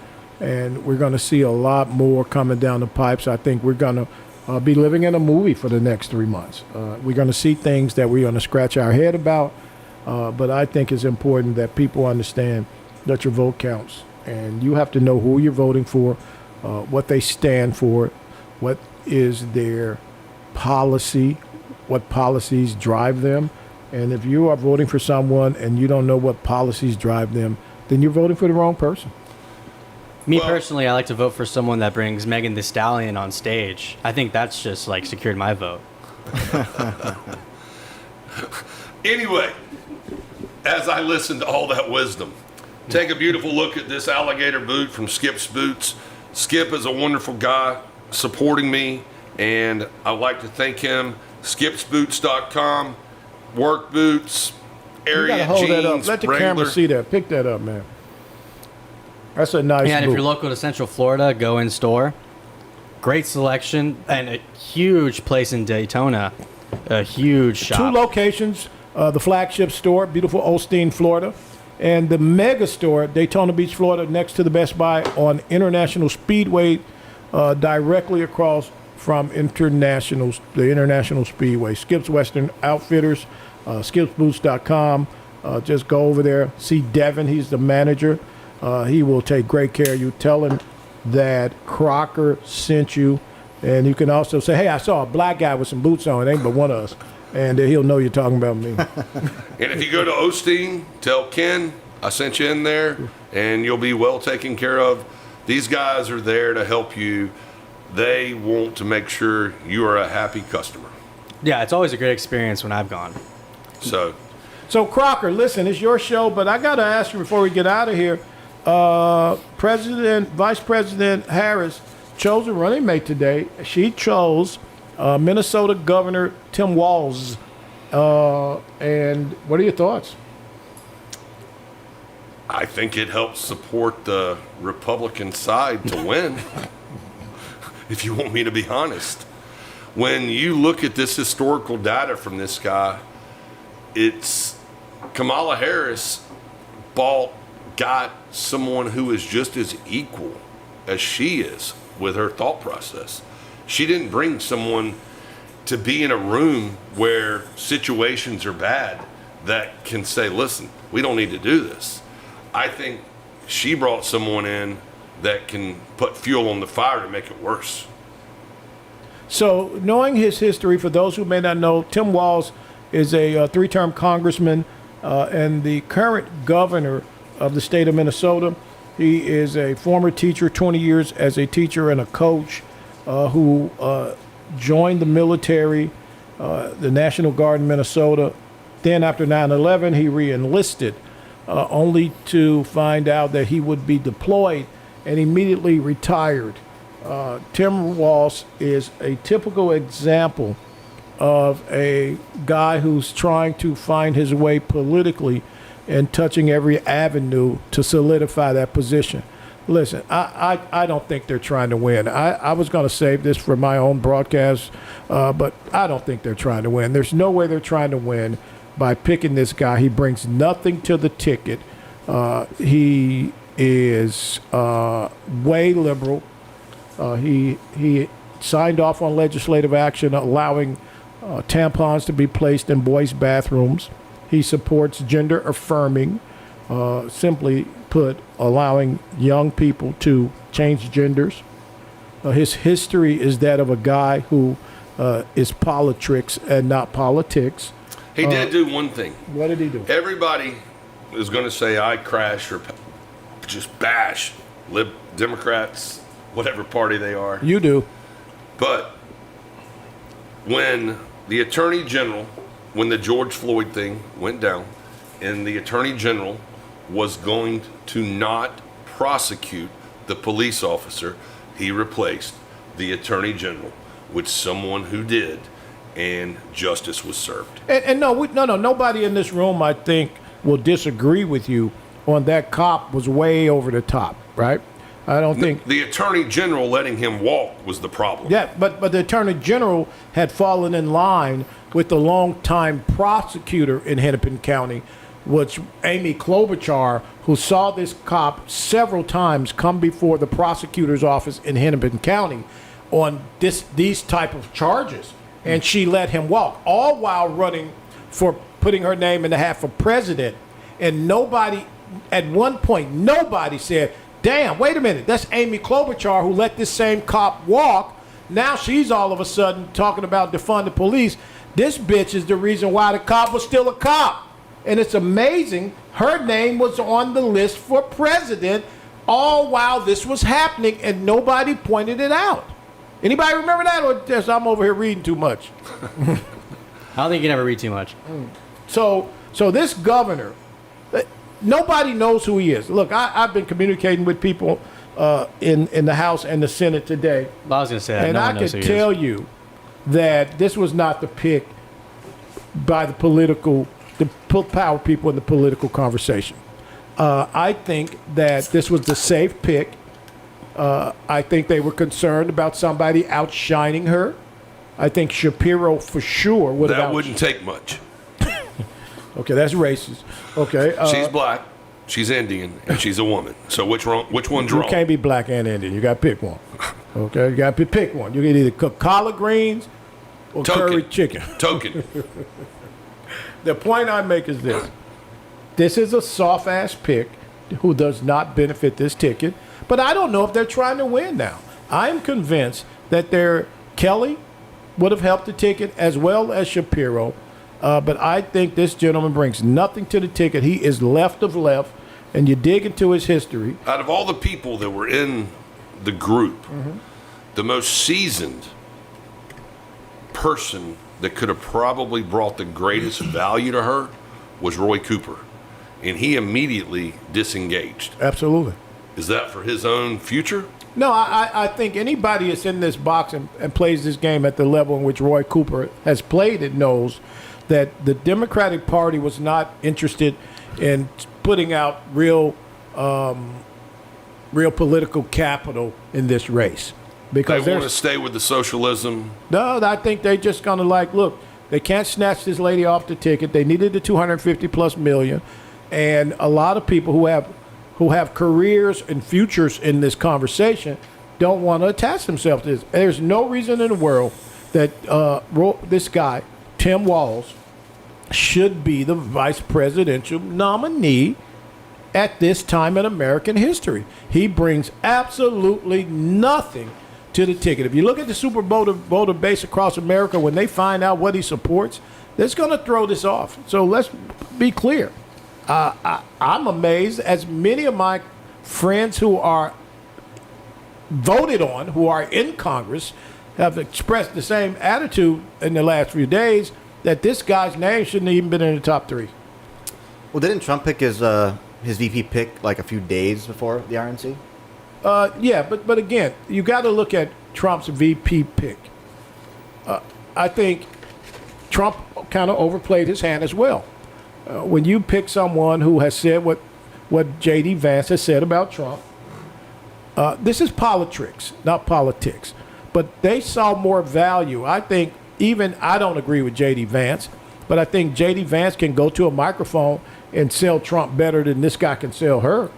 and we're going to see a lot more coming down the pipes. I think we're going to be living in a movie for the next 3 months. We're going to see things that we're going to scratch our head about, but I think it's important that people understand that your vote counts, and you have to know who you're voting for, what they stand for, what is their policy, what policies drive them. And if you are voting for someone and you don't know what policies drive them, then you're voting for the wrong person. Me Well- personally, I like to vote for someone that brings Megan Thee Stallion on stage. I think that's just like secured my vote. Anyway, as I listen to all that wisdom, take a beautiful look at this alligator boot from Skip's Boots. Skip is a wonderful guy supporting me, and I'd like to thank him. skipsboots.com, work boots, You area gotta hold jeans, that up. Let the camera Wrangler. see that. Pick that up, man. That's a nice Yeah, and if boot. you're local to Central Florida, go in store. Great selection and a huge place in Daytona. A huge shop. 2 locations, the flagship store, beautiful Osteen, Florida, and the mega store, Daytona Beach, Florida, next to the Best Buy on International Speedway, directly across from the International Speedway. Skip's Western Outfitters, skipsboots.com. Just go over there, see Devin, he's the manager. He will take great care of you. Tell him that Crocker sent you. And you can also say, hey, I saw a black guy with some boots on. It ain't but one of us. And he'll know you're talking about me. And if you go to Osteen, tell Ken I sent you in there, and you'll be well taken care of. These guys are there to help you. They want to make sure you are a happy customer. Yeah, it's always a great experience when I've gone. So, So, Crocker, listen, it's your show, but I got to ask you before we get out of here. Vice President Harris chose a running mate today. She chose Minnesota Governor Tim Walz. And what are your thoughts? I think it helps support the Republican side to win, if you want me to be honest. When you look at this historical data from this guy, it's Kamala Harris got someone who is just as equal as she is with her thought process. She didn't bring someone to be in a room where situations are bad that can say, listen, we don't need to do this. I think she brought someone in that can put fuel on the fire to make it worse. So, knowing his history, for those who may not know, Tim Walz is a 3-term congressman and the current governor of the state of Minnesota. He is a former teacher, 20 years as a teacher and a coach who joined the military, the National Guard in Minnesota. Then after 9/11, he re-enlisted, only to find out that he would be deployed and immediately retired. Tim Walz is a typical example of a guy who's trying to find his way politically and touching every avenue to solidify that position. Listen, I don't think they're trying to win. I was going to save this for my own broadcast, but I don't think they're trying to win. There's no way they're trying to win by picking this guy. He brings nothing to the ticket. He is way liberal. He signed off on legislative action allowing tampons to be placed in boys' bathrooms. He supports gender affirming, simply put, allowing young people to change genders. His history is that of a guy who is politricks and not politics. He did do one thing. What did he do? Everybody is going to say I crash or just bash Democrats, whatever party they are. You do. But when the Attorney General, when the George Floyd thing went down, and the Attorney General was going to not prosecute the police officer, he replaced the Attorney General with someone who did, and justice was served. And no, nobody in this room, I think, will disagree with you on that cop was way over the top, right? I don't think. The Attorney General letting him walk was the problem. Yeah, but the Attorney General had fallen in line with the longtime prosecutor in Hennepin County, which Amy Klobuchar, who saw this cop several times come before the prosecutor's office in Hennepin County, on these type of charges, and she let him walk, all while running for putting her name in the hat for president. And nobody, at one point, nobody said, damn, wait a minute, that's Amy Klobuchar who let this same cop walk. Now she's all of a sudden talking about defund the police. This bitch is the reason why the cop was still a cop. And it's amazing, her name was on the list for president all while this was happening, and nobody pointed it out. Anybody remember that, or just I'm over here reading too much? I don't think you can ever read too much. So this governor, nobody knows who he is. Look, I've been communicating with people in the House and the Senate today. I was going to say that. And No I one knows could who he is. tell you that this was not the pick by the power people in the political conversation. I think that this was the safe pick. I think they were concerned about somebody outshining her. I think Shapiro for sure would have. That wouldn't take much. Okay, that's racist. Okay, She's black, she's Indian, and she's a woman. So which one's you wrong? can't be black and Indian. You got to pick one. Okay, you got to pick one. You can either cook collard greens or curry chicken. Token. The point I make is this. This is a soft-ass pick who does not benefit this ticket. But I don't know if they're trying to win now. I'm convinced that Kelly would have helped the ticket as well as Shapiro. But I think this gentleman brings nothing to the ticket. He is left of left, and you dig into his history. Out of all the people that were in the group, the most seasoned person that could have probably brought the greatest value to her was Roy Cooper. And he immediately disengaged. Absolutely. Is that for his own future? No, I think anybody that's in this box and plays this game at the level in which Roy Cooper has played it knows that the Democratic Party was not interested in putting out real political capital in this race. Because They want to stay with the socialism. No, I think they're just going to look, they can't snatch this lady off the ticket. They needed the 250 plus million. And a lot of people who have careers and futures in this conversation don't want to attach themselves to this. There's no reason in the world that this guy, Tim Walz, should be the vice presidential nominee at this time in American history. He brings absolutely nothing to the ticket. If you look at the super voter base across America, when they find out what he supports, they're going to throw this off. So let's be clear. I'm amazed, as many of my friends who are voted on, who are in Congress, have expressed the same attitude in the last few days, that this guy's name shouldn't have even been in the top three. Well, didn't Trump pick his VP pick like a few days before the RNC? Yeah, but again, you got to look at Trump's VP pick. I think Trump kind of overplayed his hand as well. When you pick someone who has said what J.D. Vance has said about Trump, this is politics, not politics. But they saw more value. I think I don't agree with J.D. Vance, but I think J.D. Vance can go to a microphone and sell Trump better than this guy can sell her.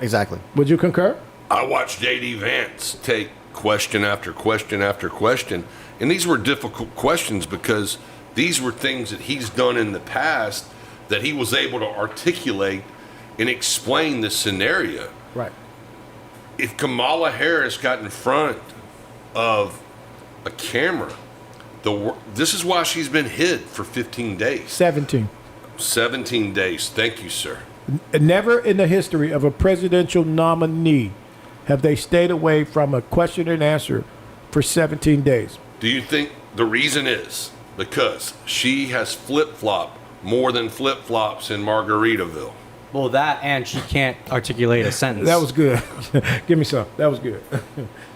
Exactly. Would you concur? I watched J.D. Vance take question after question after question, and these were difficult questions because these were things that he's done in the past that he was able to articulate and explain the scenario. Right. If Kamala Harris got in front of a camera, this is why she's been hid for 15 days. 17 days. Thank you, sir. Never in the history of a presidential nominee have they stayed away from a question and answer for 17 days. Do you think the reason is because she has flip-flopped more than flip-flops in Margaritaville? Well, that and she can't articulate a sentence. That was good. Give me some. That was good.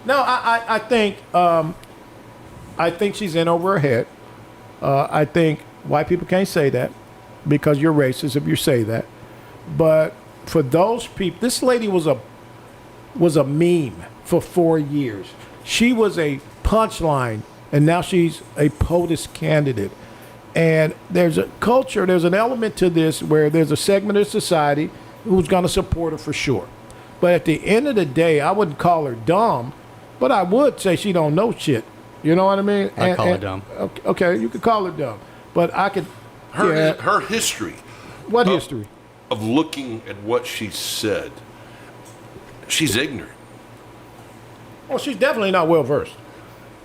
No, I think she's in over her head. I think white people can't say that because you're racist if you say that. But for those people, this lady was a meme for 4 years. She was a punchline, and now she's a POTUS candidate. And there's a culture, there's an element to this where there's a segment of society who's going to support her for sure. But at the end of the day, I wouldn't call her dumb. But I would say she don't know shit. You know what I mean? I call it dumb. Okay, you could call it dumb. But I could. Her history What history? of looking at what she said, she's ignorant. Oh, she's definitely not well versed.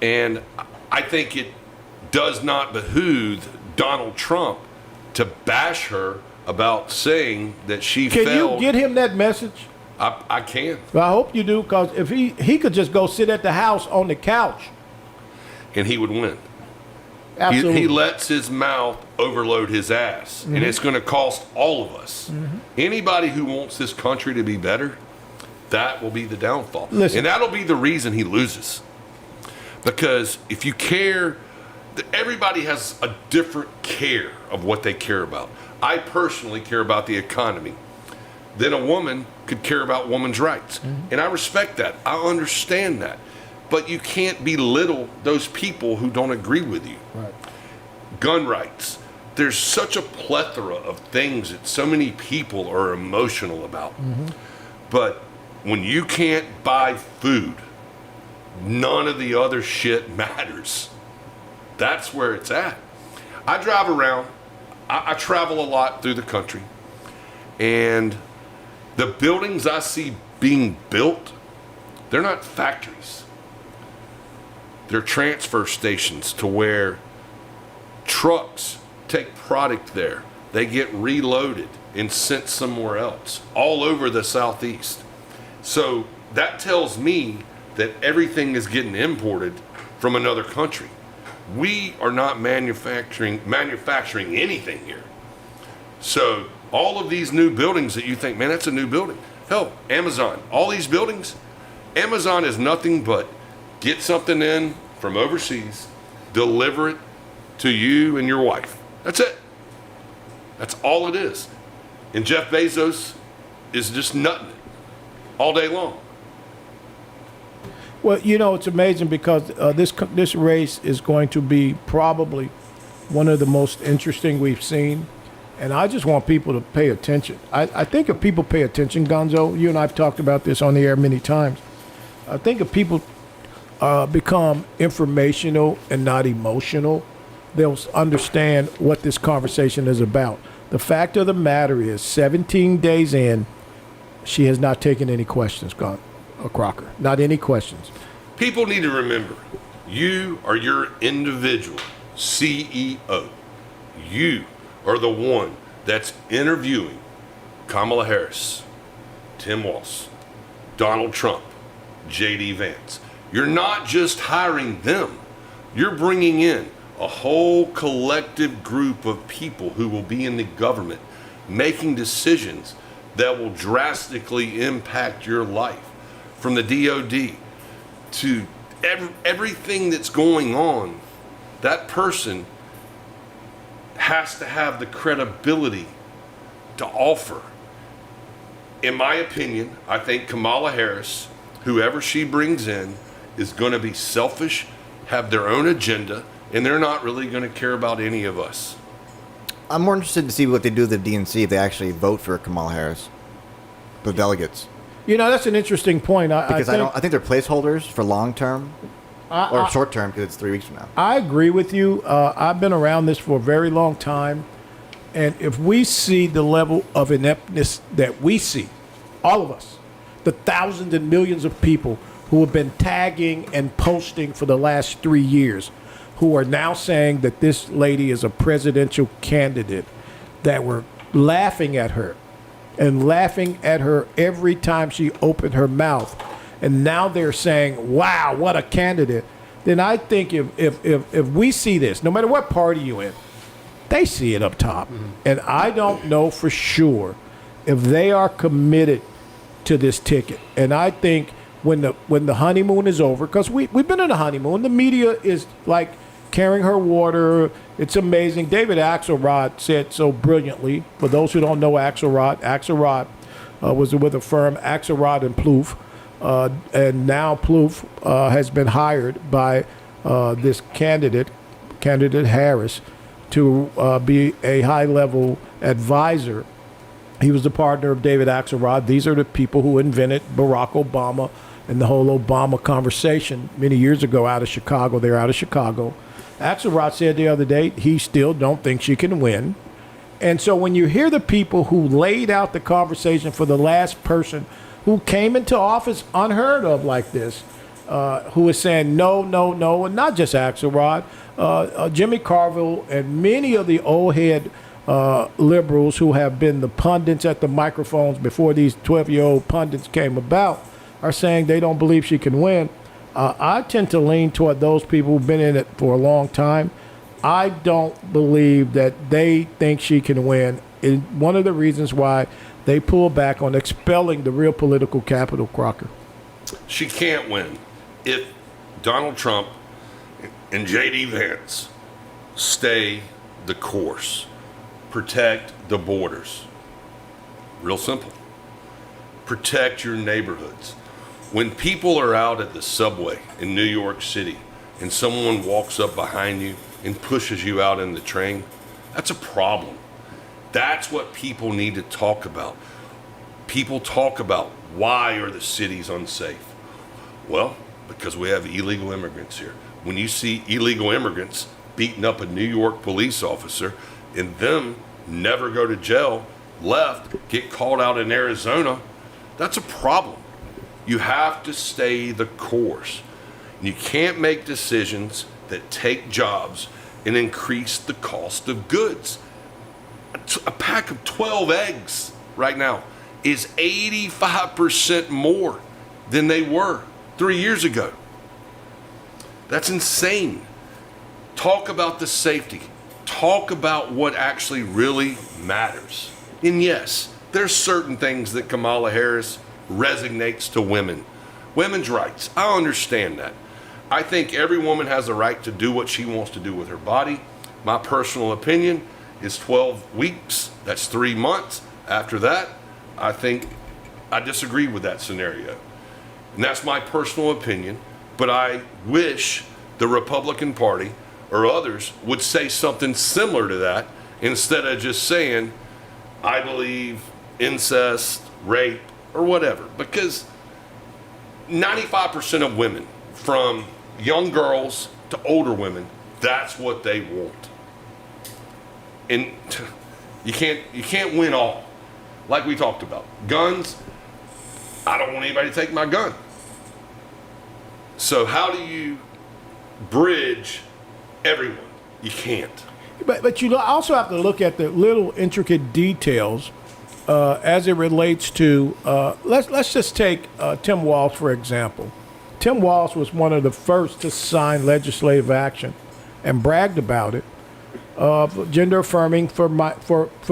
And I think it does not behoove Donald Trump to bash her about saying that she Can failed. you get him that message? I can. Well, I hope you do, because if he could just go sit at the house on the couch. And he would win. Absolutely. He lets his mouth overload his ass, and it's going to cost all of us. Anybody who wants this country to be better, that will be the downfall. Listen. And that'll be the reason he loses. Because if you care, everybody has a different care of what they care about. I personally care about the economy. Then a woman could care about women's rights. And I respect that. I understand that. But you can't belittle those people who don't agree with you. Right. Gun rights. There's such a plethora of things that so many people are emotional about. But when you can't buy food, none of the other shit matters. That's where it's at. I drive around. I travel a lot through the country. And the buildings I see being built, they're not factories. They're transfer stations to where trucks take product there. They get reloaded and sent somewhere else, all over the Southeast. So that tells me that everything is getting imported from another country. We are not manufacturing anything here. So all of these new buildings that you think, man, that's a new building. Hell, Amazon, all these buildings, Amazon is nothing but get something in from overseas, deliver it to you and your wife. That's it. That's all it is. And Jeff Bezos is just nutting it all day long. Well, you know, it's amazing because this race is going to be probably one of the most interesting we've seen. And I just want people to pay attention. I think if people pay attention, Gonzo, you and I have talked about this on the air many times. I think if people become informational and not emotional, they'll understand what this conversation is about. The fact of the matter is, 17 days in, she has not taken any questions, Crocker. Not any questions. People need to remember, you are your individual CEO. You are the one that's interviewing Kamala Harris, Tim Walz, Donald Trump, J.D. Vance. You're not just hiring them. You're bringing in a whole collective group of people who will be in the government making decisions that will drastically impact your life. From the DOD to everything that's going on, that person has to have the credibility to offer. In my opinion, I think Kamala Harris, whoever she brings in, is going to be selfish, have their own agenda, and they're not really going to care about any of us. I'm more interested to see what they do with the DNC if they actually vote for Kamala Harris, the delegates. You know, that's an interesting point. Because I think they're placeholders for long term or short term because it's 3 weeks from now. I agree with you. I've been around this for a very long time. And if we see the level of ineptness that we see, all of us, the thousands and millions of people who have been tagging and posting for the last 3 years, who are now saying that this lady is a presidential candidate, that were laughing at her and laughing at her every time she opened her mouth. And now they're saying, wow, what a candidate. Then I think if we see this, no matter what party you're in, they see it up top. And I don't know for sure if they are committed to this ticket. And I think when the honeymoon is over, because we've been in a honeymoon, the media is like carrying her water. It's amazing. David Axelrod said so brilliantly. For those who don't know Axelrod was with a firm, Axelrod and Plouffe, and now Plouffe has been hired by this candidate Harris, to be a high-level advisor. He was the partner of David Axelrod. These are the people who invented Barack Obama and the whole Obama conversation many years ago out of Chicago. They're out of Chicago. Axelrod said the other day he still don't think she can win. And so when you hear the people who laid out the conversation for the last person who came into office unheard of like this, who is saying no, no, no, and not just Axelrod, Jimmy Carville and many of the old head liberals who have been the pundits at the microphones before these 12-year-old pundits came about are saying they don't believe she can win. I tend to lean toward those people who've been in it for a long time. I don't believe that they think she can win. And one of the reasons why they pull back on expelling the real political capital, Crocker. She can't win if Donald Trump and J.D. Vance stay the course, protect the borders. Real simple. Protect your neighborhoods. When people are out at the subway in New York City and someone walks up behind you and pushes you out in the train, that's a problem. That's what people need to talk about. People talk about why are the cities unsafe? Well, because we have illegal immigrants here. When you see illegal immigrants beating up a New York police officer and them never go to jail, left, get called out in Arizona, that's a problem. You have to stay the course. You can't make decisions that take jobs and increase the cost of goods. A pack of 12 eggs right now is 85% more than they were 3 years ago. That's insane. Talk about the safety. Talk about what actually really matters. And yes, there's certain things that Kamala Harris resonates to women. Women's rights, I understand that. I think every woman has a right to do what she wants to do with her body. My personal opinion is 12 weeks. That's 3 months. After that, I think I disagree with that scenario. And that's my personal opinion. But I wish the Republican Party or others would say something similar to that instead of just saying, I believe incest, rape, or whatever. Because 95% of women, from young girls to older women, that's what they want. And you can't win all. Like we talked about. Guns, I don't want anybody to take my gun. So how do you bridge everyone? You can't. But you also have to look at the little intricate details as it relates to, let's just take Tim Walz, for example. Tim Walz was one of the first to sign legislative action and bragged about it, gender affirming for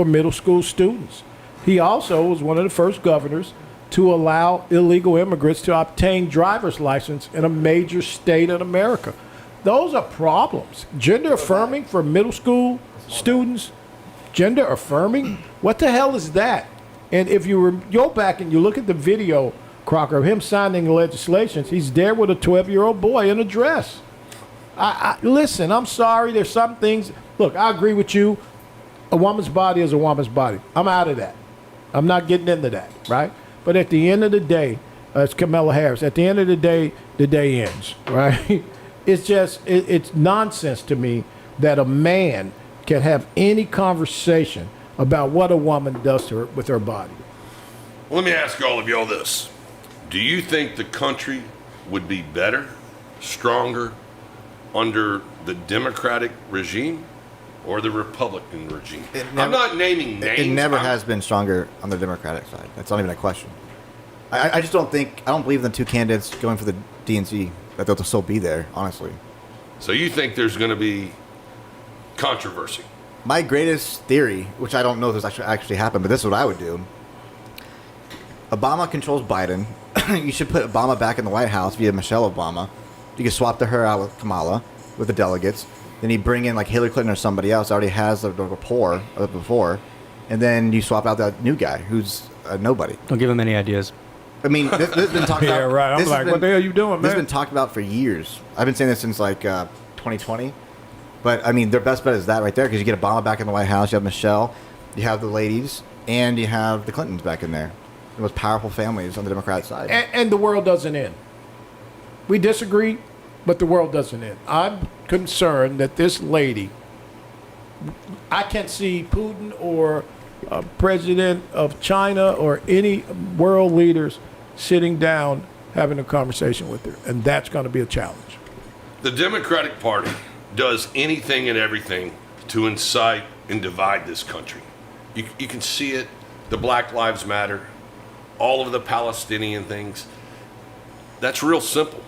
middle school students. He also was one of the first governors to allow illegal immigrants to obtain driver's license in a major state in America. Those are problems. Gender affirming for middle school students, gender affirming? What the hell is that? And if you go back and you look at the video, Crocker, of him signing the legislations, he's there with a 12-year-old boy in a dress. Listen, I'm sorry, there's some things. Look, I agree with you. A woman's body is a woman's body. I'm out of that. I'm not getting into that, right? But at the end of the day, it's Kamala Harris. At the end of the day ends, right? It's just, it's nonsense to me that a man can have any conversation about what a woman does to her with her body. Let me ask all of y'all this. Do you think the country would be better, stronger under the Democratic regime or the Republican regime? I'm not naming names. It never has been stronger on the Democratic side. That's not even a question. I just don't think, I don't believe the two candidates going for the DNC, that they'll still be there, honestly. So you think there's going to be controversy? My greatest theory, which I don't know if this actually happened, but this is what I would do. Obama controls Biden. You should put Obama back in the White House via Michelle Obama. You can swap her out with Kamala, with the delegates. Then you bring in like Hillary Clinton or somebody else that already has the rapport of before. And then you swap out that new guy who's a nobody. Don't give him any ideas. I mean, this has been talked about. Yeah, right. I'm like, what the hell are you doing, man? This has been talked about for years. I've been saying this since like 2020. But, I mean, their best bet is that right there because you get Obama back in the White House, you have Michelle, you have the ladies, and you have the Clintons back in there. The most powerful families on the Democratic side. And the world doesn't end. We disagree, but the world doesn't end. I'm concerned that this lady, I can't see Putin or president of China or any world leaders sitting down having a conversation with her, and that's going to be a challenge. The Democratic Party does anything and everything to incite and divide this country. You can see it, the Black Lives Matter, all of the Palestinian things. That's real simple.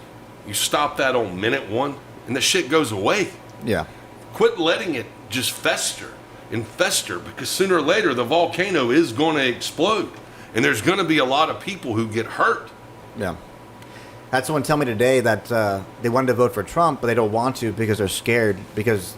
You stop that on minute one, and the shit goes away. Yeah. Quit letting it just fester and fester, because sooner or later the volcano is going to explode, and there's going to be a lot of people who get hurt. Yeah. Had someone tell me today that they wanted to vote for Trump, but they don't want to because they're scared because,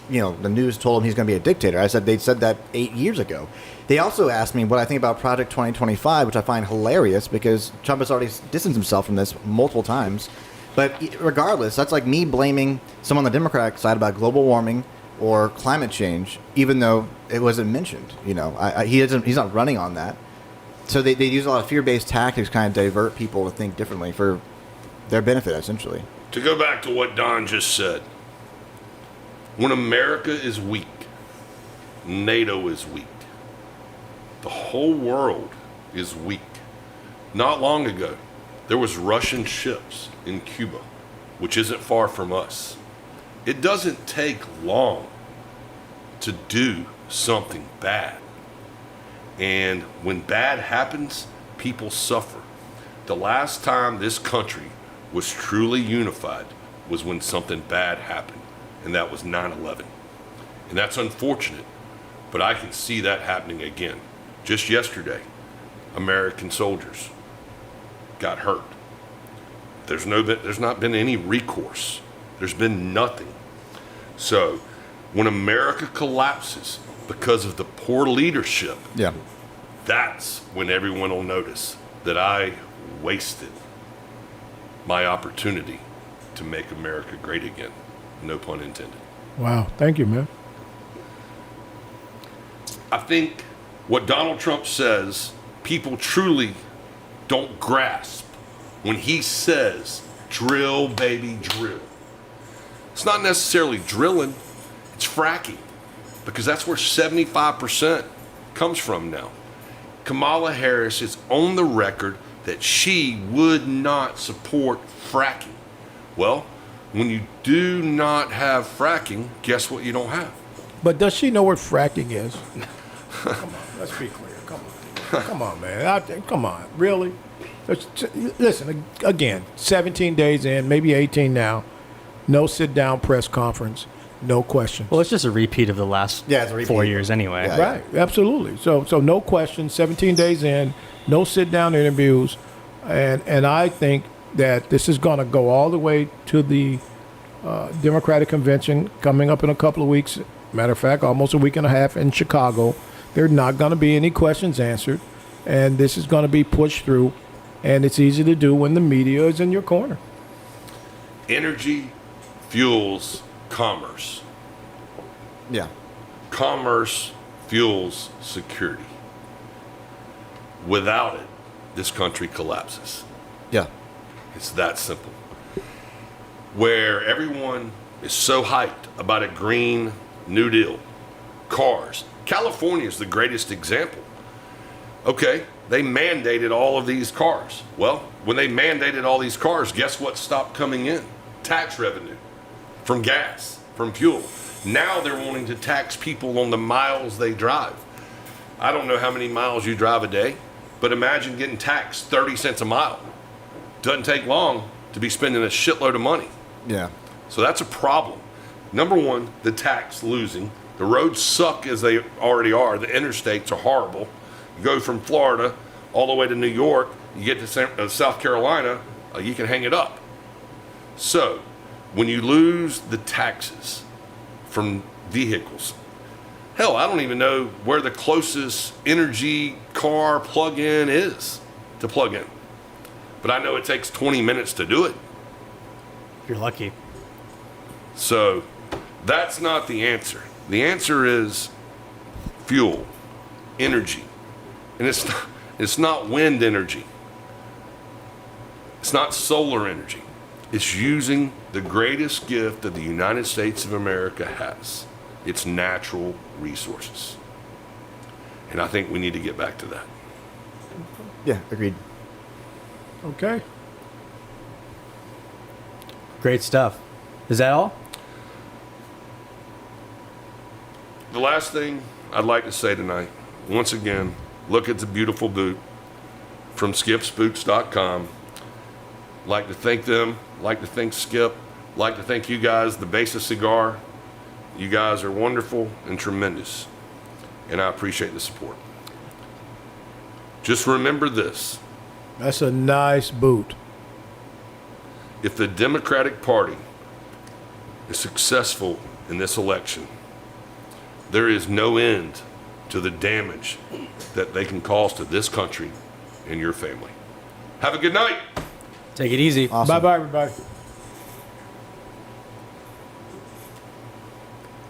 the news told them he's going to be a dictator. I said they said that 8 years ago. They also asked me what I think about Project 2025, which I find hilarious because Trump has already distanced himself from this multiple times. But regardless, that's like me blaming someone on the Democratic side about global warming or climate change, even though it wasn't mentioned. He's not running on that. So they use a lot of fear-based tactics to kind of divert people to think differently for their benefit, essentially. To go back to what Don just said, when America is weak, NATO is weak. The whole world is weak. Not long ago, there was Russian ships in Cuba, which isn't far from us. It doesn't take long to do something bad. And when bad happens, people suffer. The last time this country was truly unified was when something bad happened, and that was 9/11. And that's unfortunate, but I can see that happening again. Just yesterday, American soldiers got hurt. There's not been any recourse. There's been nothing. So when America collapses because of the poor leadership, Yeah. that's when everyone will notice that I wasted my opportunity to make America great again. No pun intended. Wow. Thank you, man. I think what Donald Trump says, people truly don't grasp when he says, drill, baby, drill. It's not necessarily drilling, it's fracking, because that's where 75% comes from now. Kamala Harris is on the record that she would not support fracking. Well, when you do not have fracking, guess what you don't have? But does she know what fracking is? Come on, let's be clear. Come on, man. Come on, really? Listen, again, 17 days in, maybe 18 now. No sit-down press conference, no questions. Well, it's just a repeat of the last Yeah, it's a repeat. 4 years anyway. Yeah. Right, absolutely. So no questions, 17 days in, no sit-down interviews, and I think that this is going to go all the way to the Democratic convention coming up in a couple of weeks. Matter of fact, almost a week and a half in Chicago. There are not going to be any questions answered, and this is going to be pushed through, and it's easy to do when the media is in your corner. Energy fuels commerce. Yeah. Commerce fuels security. Without it, this country collapses. Yeah. It's that simple. Where everyone is so hyped about a Green New Deal, cars. California is the greatest example. Okay, they mandated all of these cars. Well, when they mandated all these cars, guess what stopped coming in? Tax revenue from gas, from fuel. Now they're wanting to tax people on the miles they drive. I don't know how many miles you drive a day, but imagine getting taxed 30 cents a mile. Doesn't take long to be spending a shitload of money. Yeah. So that's a problem. Number one, the tax losing. The roads suck as they already are. The interstates are horrible. You go from Florida all the way to New York, you get to South Carolina, you can hang it up. So when you lose the taxes from vehicles, hell, I don't even know where the closest energy car plug-in is to plug in. But I know it takes 20 minutes to do it. You're lucky. So that's not the answer. The answer is fuel, energy. And it's not wind energy. It's not solar energy. is using the greatest gift that the United States of America has, its natural resources. And I think we need to get back to that. Yeah, agreed. Okay. Great stuff. Is that all? The last thing I'd like to say tonight, once again, look at the beautiful boot from skipspooks.com. Like to thank them, like to thank Skip, like to thank you guys, the base of Cigar. You guys are wonderful and tremendous, and I appreciate the support. Just remember this. That's a nice boot. If the Democratic Party is successful in this election, there is no end to the damage that they can cause to this country and your family. Have a good night. Take it easy. Awesome. Bye-bye, everybody.